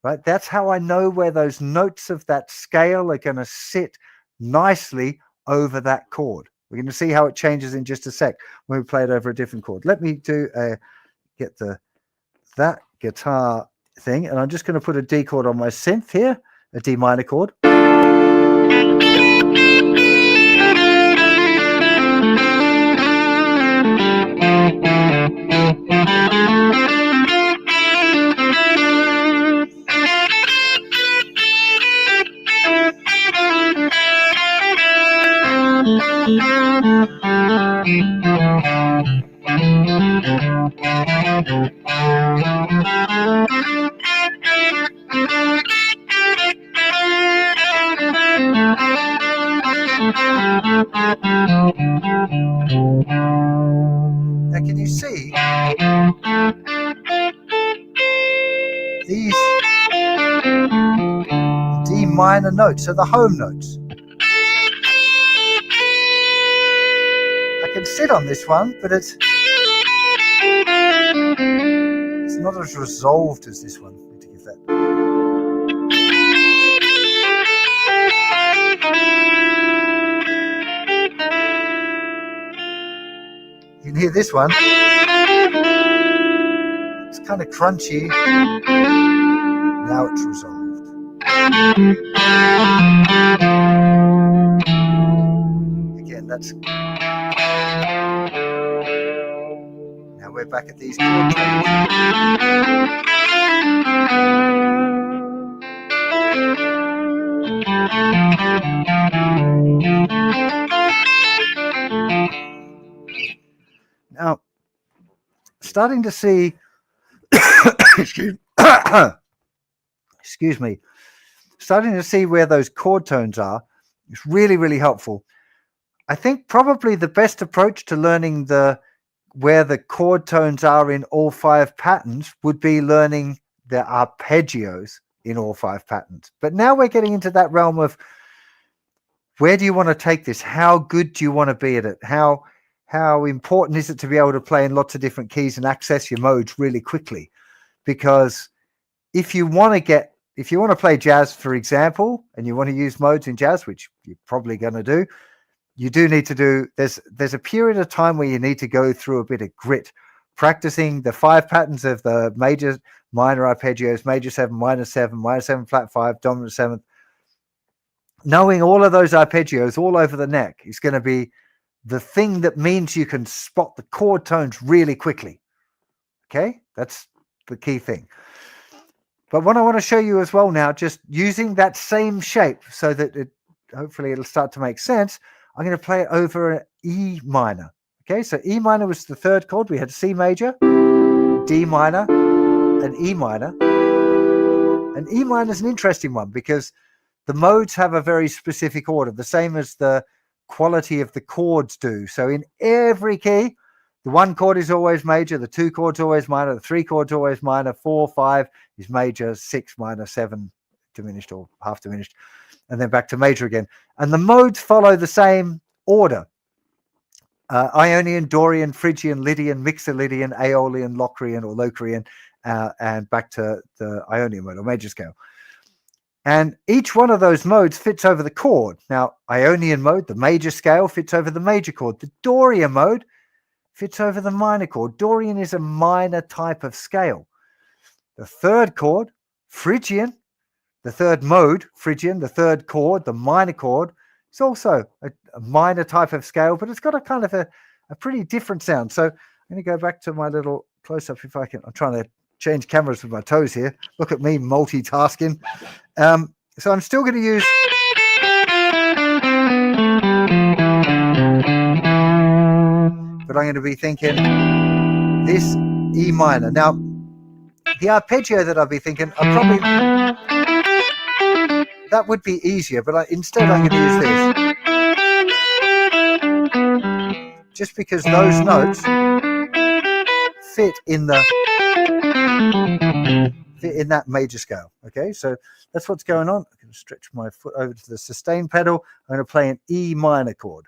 right? That's how I know where those notes of that scale are going to sit nicely over that chord. We're going to see how it changes in just a sec when we play it over a different chord. Let me get that guitar thing, and I'm just going to put a D chord on my synth here, a D minor chord. Now, can you see these D minor notes are the home notes? I can sit on this one, but it's not as resolved as this one. I need to give that. You can hear this one. It's kind of crunchy. Now it's resolved. Again, that's... Now we're back at these chord tones. Now, starting to see, excuse me, starting to see where those chord tones are is really, really helpful. I think probably the best approach to learning where the chord tones are in all 5 patterns would be learning the arpeggios in all 5 patterns. But now we're getting into that realm of where do you want to take this? How good do you want to be at it? How important is it to be able to play in lots of different keys and access your modes really quickly? Because if you want to play jazz, for example, and you want to use modes in jazz, which you're probably going to do, you do need to do, there's a period of time where you need to go through a bit of grit, practicing the 5 patterns of the major, minor arpeggios, major 7, minor 7 flat 5, dominant 7th. Knowing all of those arpeggios all over the neck is going to be the thing that means you can spot the chord tones really quickly. Okay, that's the key thing. But what I want to show you as well now, just using that same shape so that hopefully it'll start to make sense, I'm going to play it over an E minor. Okay, so E minor was the third chord. We had C major, D minor, and E minor. And E minor is an interesting one because the modes have a very specific order, the same as the quality of the chords do. So in every key, the one chord is always major, the two chords always minor, the three chords always minor, 4, 5 is major, 6 minor, 7 diminished or half diminished, and then back to major again. And the modes follow the same order. Ionian, Dorian, Phrygian, Lydian, Mixolydian, Aeolian, Locrian or Locrian, and back to the Ionian mode or major scale. And each one of those modes fits over the chord. Now, Ionian mode, the major scale, fits over the major chord. The Dorian mode fits over the minor chord. Dorian is a minor type of scale. The third chord, Phrygian, the third mode, Phrygian, the third chord, the minor chord, is also a minor type of scale, but it's got a kind of a pretty different sound. So I'm going to go back to my little close-up if I can. I'm trying to change cameras with my toes here. Look at me multitasking. So I'm still going to use... But I'm going to be thinking this E minor. Now, the arpeggio that I'll be thinking, I probably... That would be easier, but instead I'm going to use this. Just because those notes fit in that major scale. Okay, so that's what's going on. I'm going to stretch my foot over to the sustain pedal. I'm going to play an E minor chord.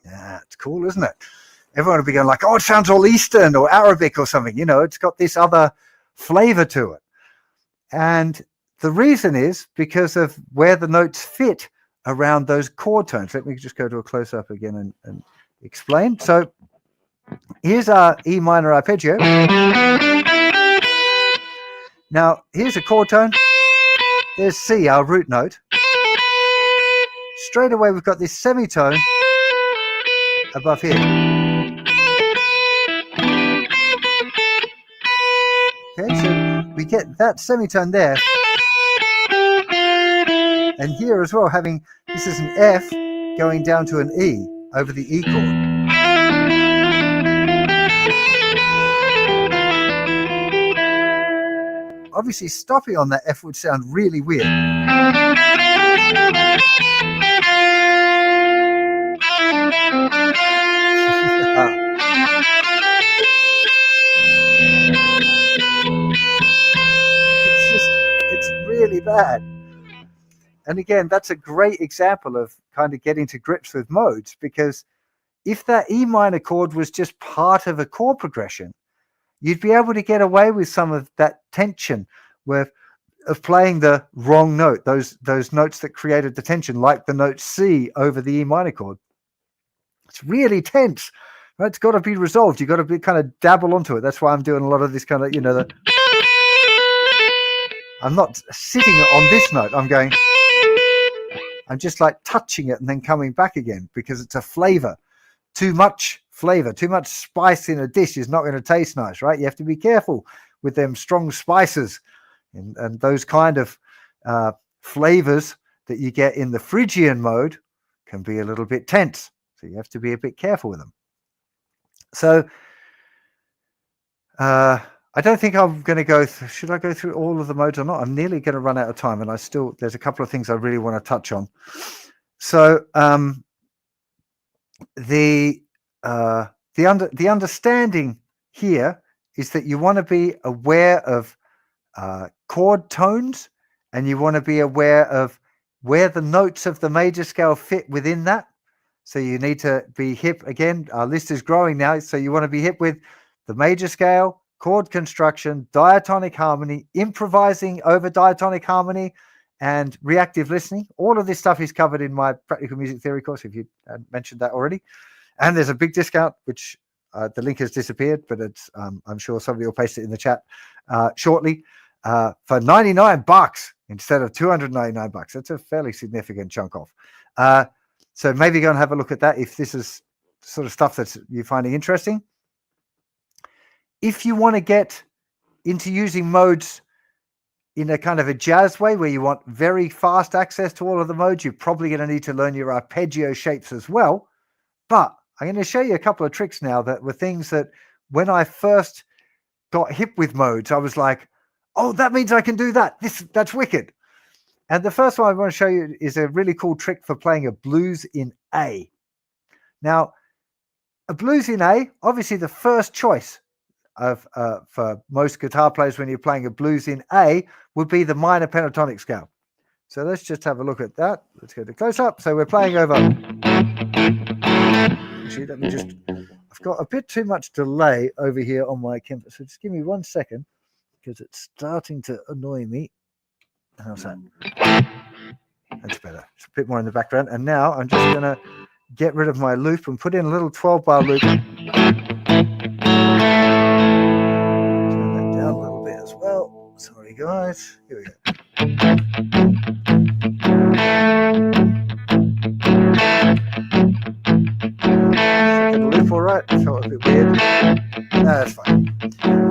Yeah, it's cool, isn't it? Everyone will be going like, oh, it sounds all Eastern or Arabic or something. You know, it's got this other flavor to it. And the reason is because of where the notes fit around those chord tones. Let me just go to a close-up again and explain. So here's our E minor arpeggio. Now, here's a chord tone. There's C, our root note. Straight away, we've got this semitone above here. Okay, so we get that semitone there. And here as well, having this is an F going down to an E over the E chord. Obviously, stopping on that F would sound really weird. It's really bad. And again, that's a great example of kind of getting to grips with modes, because if that E minor chord was just part of a chord progression, you'd be able to get away with some of that tension of playing the wrong note, those notes that created the tension, like the note C over the E minor chord. It's really tense. Right? It's got to be resolved. You've got to be kind of dabble onto it. That's why I'm doing a lot of this kind of, you know, I'm not sitting on this note. I'm just like touching it and then coming back again, because it's a flavor. Too much flavor, too much spice in a dish is not going to taste nice, right? You have to be careful with them strong spices and those kind of flavors that you get in the Phrygian mode can be a little bit tense. So you have to be a bit careful with them. So I don't think I'm going to go through, should I go through all of the modes or not? I'm nearly going to run out of time, and there's a couple of things I really want to touch on. So the understanding here is that you want to be aware of chord tones, and you want to be aware of where the notes of the major scale fit within that. So you need to be hip again. Our list is growing now. So you want to be hip with the major scale, chord construction, diatonic harmony, improvising over diatonic harmony, and reactive listening. All of this stuff is covered in my practical music theory course, if you mentioned that already. And there's a big discount, which the link has disappeared, but it's I'm sure somebody will paste it in the chat shortly for $99 instead of $299. That's a fairly significant chunk off. So maybe go and have a look at that if this is sort of stuff that you're finding interesting. If you want to get into using modes in a kind of a jazz way where you want very fast access to all of the modes, you're probably going to need to learn your arpeggio shapes as well. But I'm going to show you a couple of tricks now that were things that when I first got hip with modes, I was like, oh, that means I can do that. That's wicked. And the first one I want to show you is a really cool trick for playing a blues in A. Now, a blues in A, obviously the first choice of for most guitar players when you're playing a blues in A would be the minor pentatonic scale. So let's just have a look at that. Let's go to close up. So we're playing over. Actually, let me just, I've got a bit too much delay over here on my camera. So just give me 1 second because it's starting to annoy me. How's that? That's better. It's a bit more in the background. And now I'm just going to get rid of my loop and put in a little 12-bar loop. Turn that down a little bit as well. Sorry, guys. Here we go. Second loop, all right. Felt a bit weird. No, that's fine.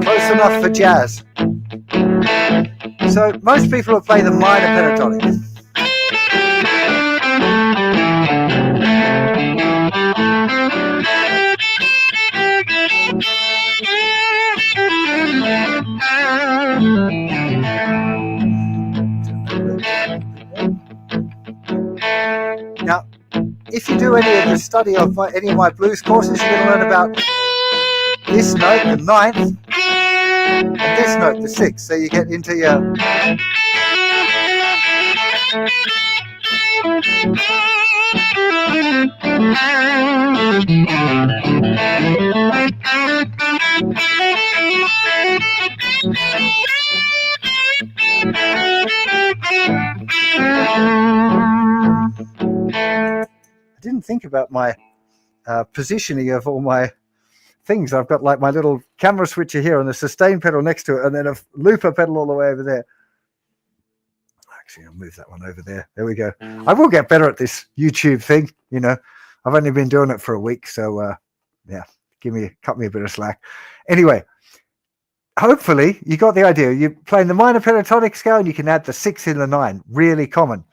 Close enough for jazz. So most people will play the minor pentatonic. Now, if you do any of the study of any of my blues courses, you're going to learn about this note, the 9th, and this note, the 6th. So you get into your... I didn't think about my positioning of all my things. I've got like my little camera switcher here and a sustain pedal next to it, and then a looper pedal all the way over there. Actually, I'll move that one over there. There we go. I will get better at this YouTube thing. You know, I've only been doing it for a week, so yeah, cut me a bit of slack. Anyway, hopefully you got the idea. You're playing the minor pentatonic scale, and you can add the 6 in the 9. Really common.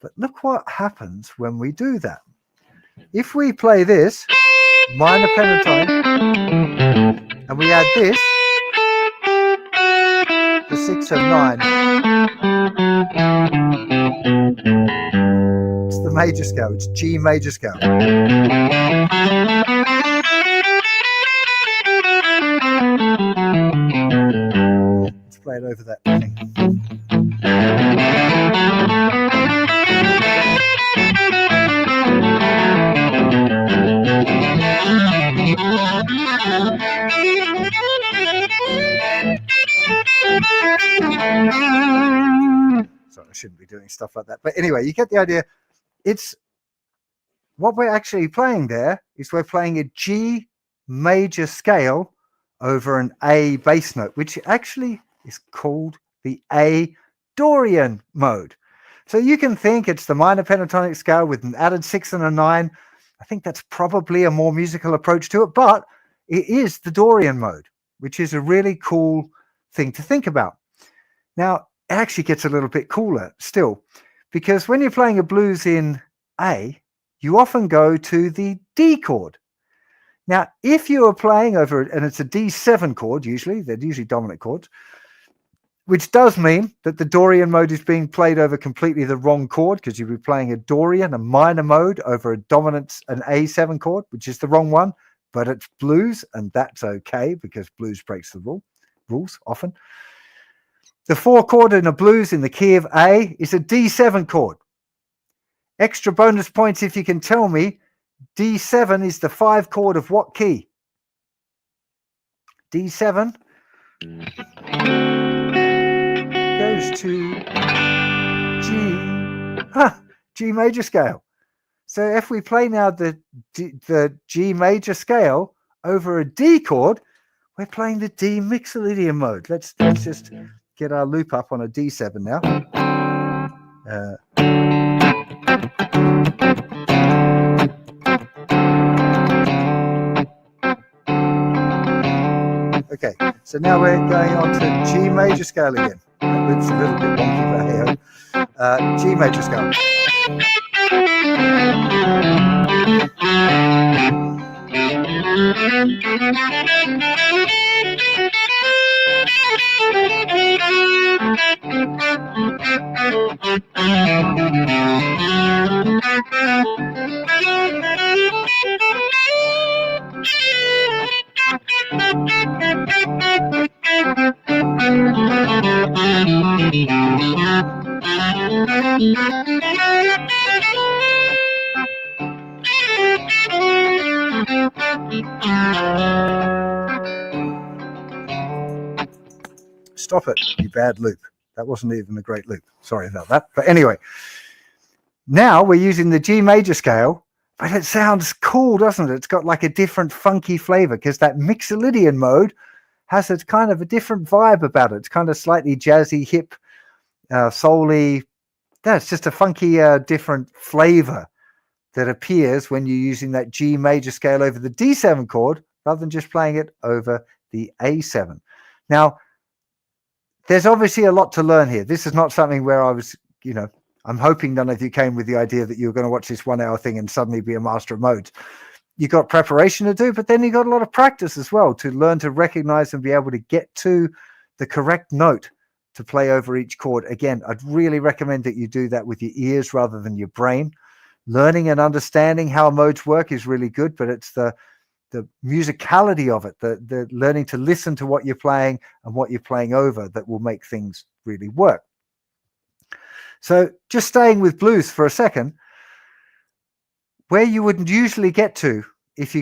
But look what happens when we do that. If we play this minor pentatonic and we add this, the 6 of 9, it's the major scale, it's G major scale. Let's play it over that thing. So I shouldn't be doing stuff like that. But anyway, you get the idea. It's what we're actually playing there is we're playing a G major scale over an A bass note, which actually is called the A Dorian mode. So you can think it's the minor pentatonic scale with an added 6 and a 9. I think that's probably a more musical approach to it, but it is the Dorian mode, which is a really cool thing to think about. Now, it actually gets a little bit cooler still, because when you're playing a blues in A, you often go to the D chord. Now, if you are playing over, and it's a D7 chord, usually, they're usually dominant chords, which does mean that the Dorian mode is being played over completely the wrong chord, because you'll be playing a Dorian, a minor mode, over a dominant, an A7 chord, which is the wrong one, but it's blues, and that's okay, because blues breaks the rules often. The 4 chord in a blues in the key of A is a D7 chord. Extra bonus points if you can tell me D7 is the 5 chord of what key? D7 goes to G major scale. So if we play now the G major scale over a D chord, we're playing the D mixolydian mode. Let's just get our loop up on a D7 now. Okay, so now we're going on to G major scale again. That loop's a little bit wonky, but hey, G major scale. Stop it, you bad loop. That wasn't even a great loop. Sorry about that. But anyway, now we're using the G major scale, but it sounds cool, doesn't it? It's got like a different funky flavor because that mixolydian mode has a kind of a different vibe about it. It's kind of slightly jazzy, hip, soul-y. Yeah, it's just a funky, different flavor that appears when you're using that G major scale over the D7 chord rather than just playing it over the A7. Now, there's obviously a lot to learn here. This is not something where I was, I'm hoping none of you came with the idea that you were going to watch this 1 hour thing and suddenly be a master of modes. You got preparation to do, but then you got a lot of practice as well to learn to recognize and be able to get to the correct note to play over each chord. Again, I'd really recommend that you do that with your ears rather than your brain. Learning and understanding how modes work is really good, but it's the musicality of it, the learning to listen to what you're playing and what you're playing over that will make things really work. So just staying with blues for a second, where you wouldn't usually get to if you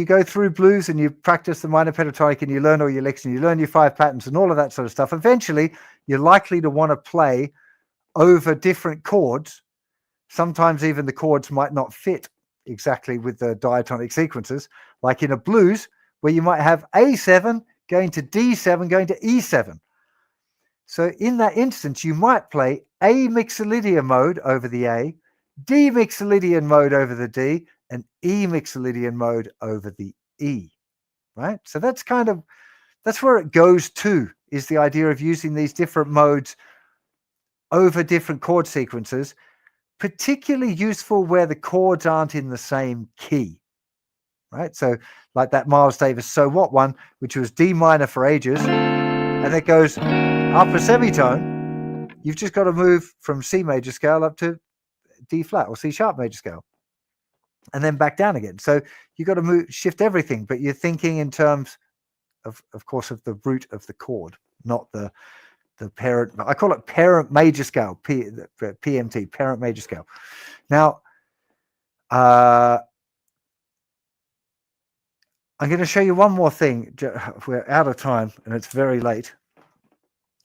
go through blues and you practice the minor pentatonic and you learn all your licks and you learn your 5 patterns and all of that sort of stuff, eventually you're likely to want to play over different chords. Sometimes even the chords might not fit exactly with the diatonic sequences, like in a blues where you might have A7 going to D7 going to E7. So in that instance, you might play A mixolydian mode over the A, D mixolydian mode over the D, and E mixolydian mode over the E, right? So that's where it goes to, is the idea of using these different modes over different chord sequences, particularly useful where the chords aren't in the same key, right? So like that Miles Davis So What one, which was D minor for ages, and it goes up a semitone. You've just got to move from C major scale up to D flat or C sharp major scale and then back down again. So you've got to shift everything, but you're thinking in terms of course, of the root of the chord, not the parent. I call it parent major scale, PMT, parent major scale. Now, I'm going to show you one more thing. We're out of time and it's very late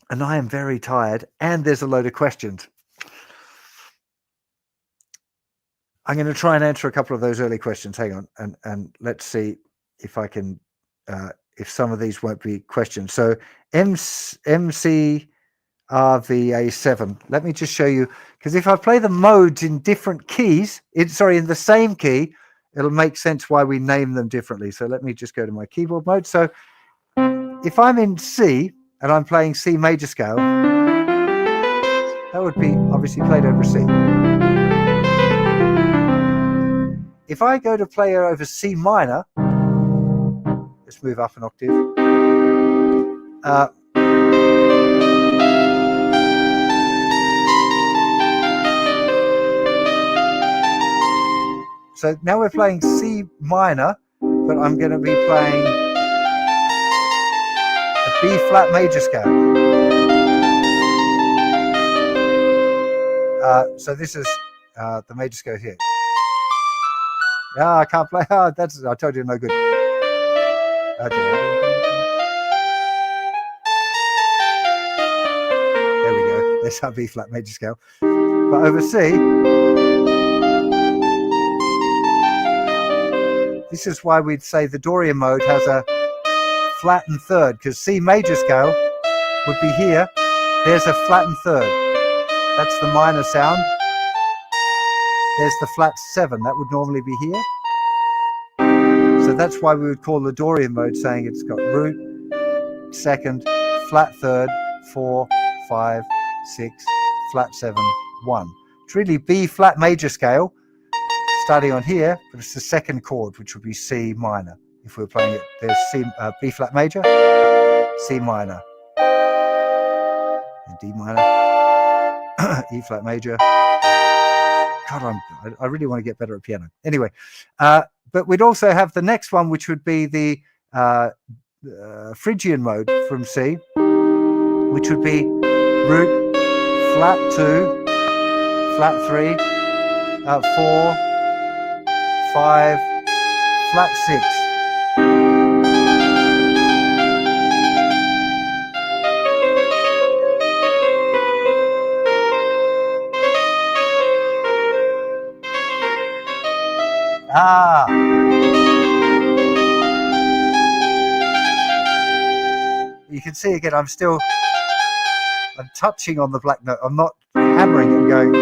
and I am very tired and there's a load of questions. I'm going to try and answer a couple of those early questions. Hang on, and let's see if I can, if some of these won't be questions. So MCRVA7. Let me just show you, because if I play the modes in different keys, in the same key, it'll make sense why we name them differently. So let me just go to my keyboard mode. So if I'm in C and I'm playing C major scale, that would be obviously played over C. If I go to play over C minor, let's move up an octave. So now we're playing C minor, but I'm going to be playing a B flat major scale. So this is the major scale here. Yeah, I can't play. Oh, that's, I told you, no good. Okay. There we go. There's our B flat major scale. But over C, this is why we'd say the Dorian mode has a flattened third, because C major scale would be here. There's a flattened third. That's the minor sound. There's the flat 7. That would normally be here. So that's why we would call the Dorian mode, saying it's got root, second, flat third, 4, 5, 6, flat 7, 1. It's really B flat major scale, starting on here, but it's the second chord, which would be C minor. If we were playing it, there's C, B flat major, C minor, and D minor, E flat major. God, I really want to get better at piano. Anyway, but we'd also have the next one, which would be the Phrygian mode from C, which would be root, flat 2, flat 3, 4, 5, flat 6. Ah, you can see again, I'm touching on the black note. I'm not hammering and going.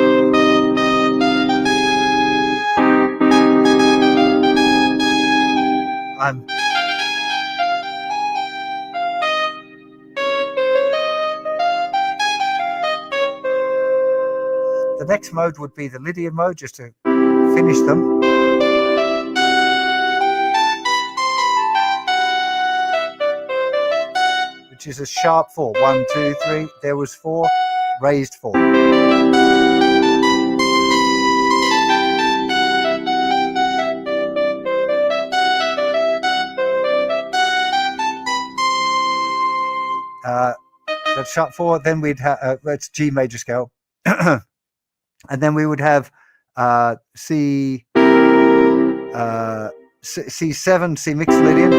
The next mode would be the Lydian mode, just to finish them. Which is a sharp 4. 1, 2, 3. There was 4. Raised 4. That's sharp 4. Then we'd have that's G major scale, and then we would have C C7, C mixed Lydian.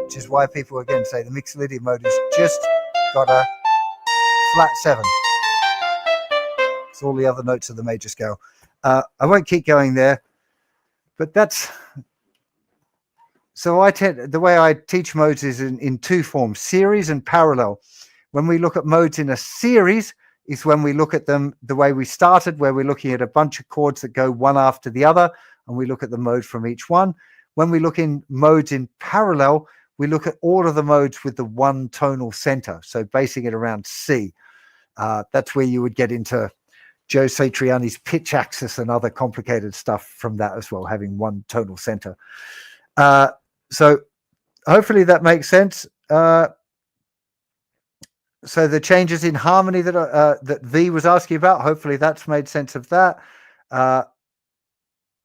Which is why people again say the mixed Lydian mode has just got a flat 7. It's all the other notes of the major scale. I won't keep going there, but that's so the way I teach modes is in two forms: series and parallel. When we look at modes in a series is when we look at them the way we started, where we're looking at a bunch of chords that go one after the other, and we look at the mode from each one. When we look in modes in parallel, we look at all of the modes with the one tonal center, so basing it around C. That's where you would get into Joe Satriani's pitch axis and other complicated stuff from that as well, having one tonal center. So hopefully that makes sense. So the changes in harmony that V was asking about, hopefully that's made sense of that.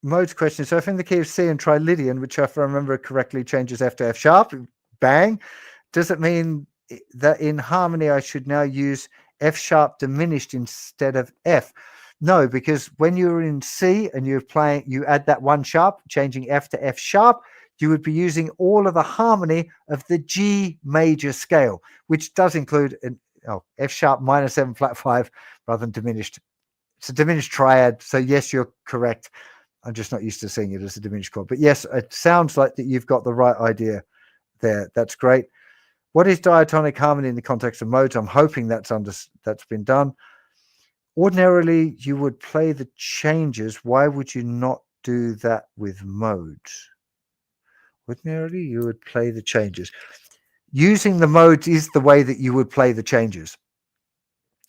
Modes question. So if in the key of C and try Lydian, which if I remember correctly changes F to F sharp, bang, does it mean that in harmony I should now use F sharp diminished instead of F? No, because when you're in C and you're playing, you add that one sharp, changing F to F sharp, you would be using all of the harmony of the G major scale, which does include an F sharp minor 7 flat 5 rather than diminished. It's a diminished triad. So yes, you're correct. I'm just not used to seeing it as a diminished chord. But yes, it sounds like that you've got the right idea there. That's great. What is diatonic harmony in the context of modes? I'm hoping that's been done. Ordinarily, you would play the changes. Why would you not do that with modes? Ordinarily, you would play the changes. Using the modes is the way that you would play the changes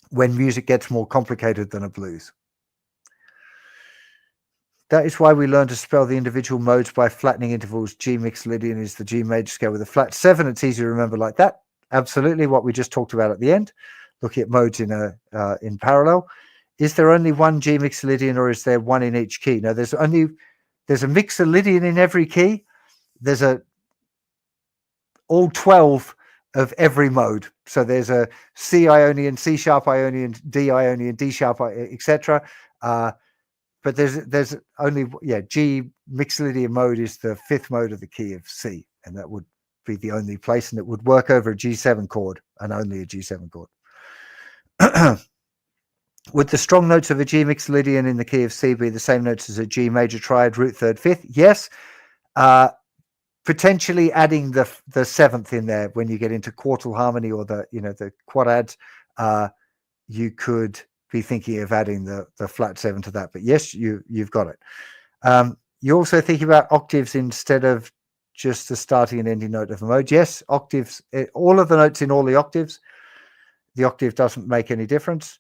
when music gets more complicated than a blues. That is why we learn to spell the individual modes by flattening intervals. G mixed Lydian is the G major scale with a flat 7. It's easy to remember like that. Absolutely, what we just talked about at the end. Looking at modes in parallel. Is there only one G mixed Lydian, or is there one in each key? No, there's a mixed Lydian in every key. There's all 12 of every mode. So there's a C Ionian, C sharp Ionian, D Ionian, D sharp, etc. But there's only G Mixolydian mode is the fifth mode of the key of C, and that would be the only place, and it would work over a G7 chord and only a G7 chord. Would the strong notes of a G Mixolydian in the key of C be the same notes as a G major triad root third fifth? Yes. Potentially adding the seventh in there when you get into quartal harmony or the quadrads, you could be thinking of adding the flat seven to that. But yes, you've got it. You're also thinking about octaves instead of just the starting and ending note of a mode. Yes, octaves, all of the notes in all the octaves. The octave doesn't make any difference.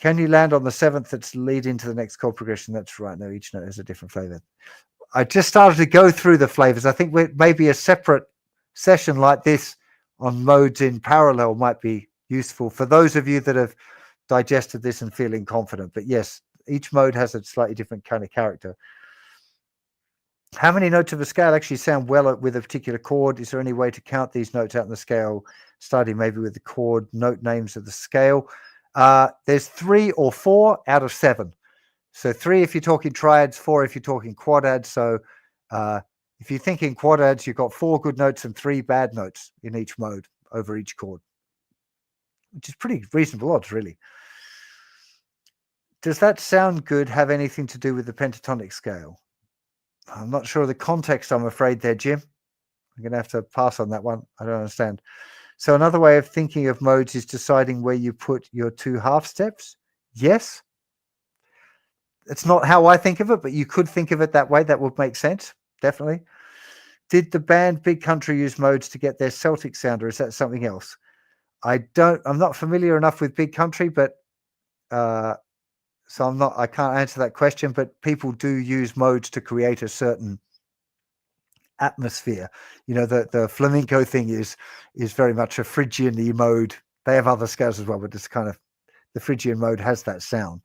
Can you land on the seventh that's lead into the next chord progression? That's right. No, each note has a different flavor. I just started to go through the flavors. I think maybe a separate session like this on modes in parallel might be useful for those of you that have digested this and feeling confident. But yes, each mode has a slightly different kind of character. How many notes of a scale actually sound well with a particular chord? Is there any way to count these notes out in the scale, starting maybe with the chord note names of the scale? There's 3 or 4 out of 7. So 3 if you're talking triads, 4 if you're talking quadrads. So if you're thinking quadrads, you've got 4 good notes and 3 bad notes in each mode over each chord, which is pretty reasonable odds, really. Does that sound good have anything to do with the pentatonic scale? I'm not sure of the context, I'm afraid there, Jim. I'm going to have to pass on that one. I don't understand. So another way of thinking of modes is deciding where you put your 2 half steps. Yes. It's not how I think of it, but you could think of it that way. That would make sense. Definitely. Did the band Big Country use modes to get their Celtic sound, or is that something else? I'm not familiar enough with Big Country, but so I can't answer that question, but people do use modes to create a certain atmosphere. The flamenco thing is very much a Phrygian mode. They have other scales as well, but it's kind of the Phrygian mode has that sound.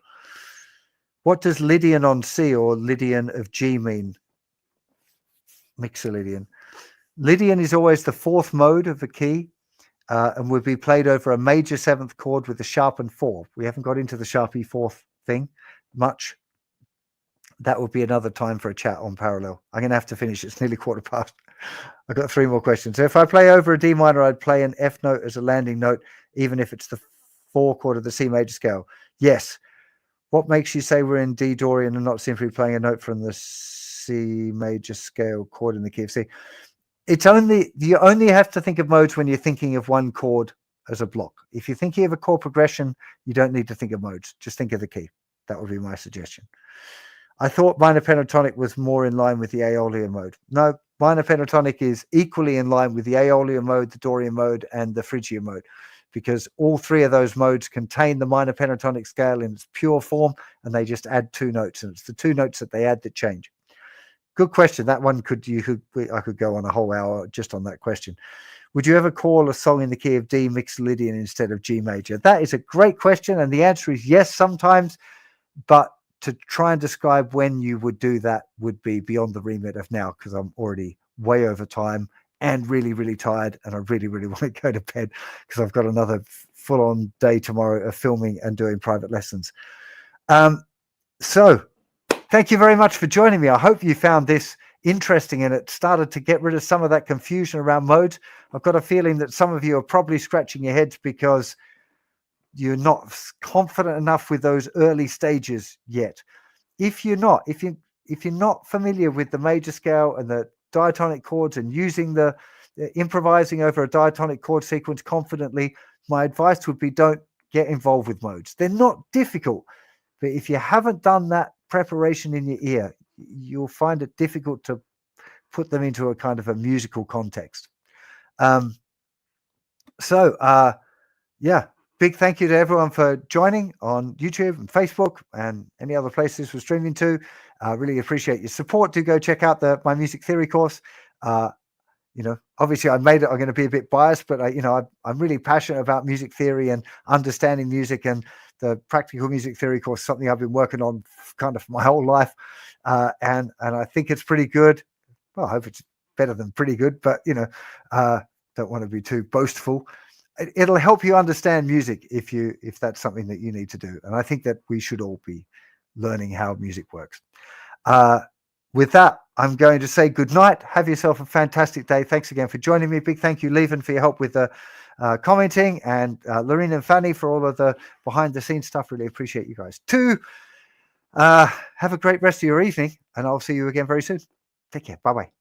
What does Lydian on C or Lydian of G mean? Mixolydian. Lydian is always the 4th mode of the key and would be played over a major 7th chord with a sharpened 4. We haven't got into the sharp E4 thing much. That would be another time for a chat on parallel. I'm going to have to finish. It's nearly 1:15. I've got 3 more questions. So if I play over a D minor, I'd play an F note as a landing note, even if it's the 4 chord of the C major scale. Yes. What makes you say we're in D Dorian and not simply playing a note from the C major scale chord in the key of C? You only have to think of modes when you're thinking of one chord as a block. If you're thinking of a chord progression, you don't need to think of modes. Just think of the key. That would be my suggestion. I thought minor pentatonic was more in line with the Aeolian mode. No, minor pentatonic is equally in line with the Aeolian mode, the Dorian mode, and the Phrygian mode, because all 3 of those modes contain the minor pentatonic scale in its pure form, and they just add 2 notes, and it's the 2 notes that they add that change. Good question. That one I could go on a whole hour just on that question. Would you ever call a song in the key of D Mixolydian instead of G major? That is a great question, and the answer is yes, sometimes, but to try and describe when you would do that would be beyond the remit of now, because I'm already way over time and really, really tired, and I really, really want to go to bed because I've got another full-on day tomorrow of filming and doing private lessons. So thank you very much for joining me. I hope you found this interesting and it started to get rid of some of that confusion around modes. I've got a feeling that some of you are probably scratching your heads because you're not confident enough with those early stages yet. If you're not familiar with the major scale and the diatonic chords and using the improvising over a diatonic chord sequence confidently, my advice would be don't get involved with modes. They're not difficult, but if you haven't done that preparation in your ear, you'll find it difficult to put them into a kind of a musical context. Big thank you to everyone for joining on YouTube and Facebook and any other places we're streaming to. I really appreciate your support. Do go check out my music theory course. Obviously I'm going to be a bit biased, but I'm really passionate about music theory and understanding music, and the practical music theory course, something I've been working on kind of my whole life. And I think it's pretty good. Well, I hope it's better than pretty good, but don't want to be too boastful. It'll help you understand music if that's something that you need to do. And I think that we should all be learning how music works. With that, I'm going to say good night. Have yourself a fantastic day. Thanks again for joining me. Big thank you, Leven, for your help with the commenting, and Lorene and Fanny for all of the behind the scenes stuff. Really appreciate you guys too. Have a great rest of your evening, and I'll see you again very soon. Take care. Bye-bye.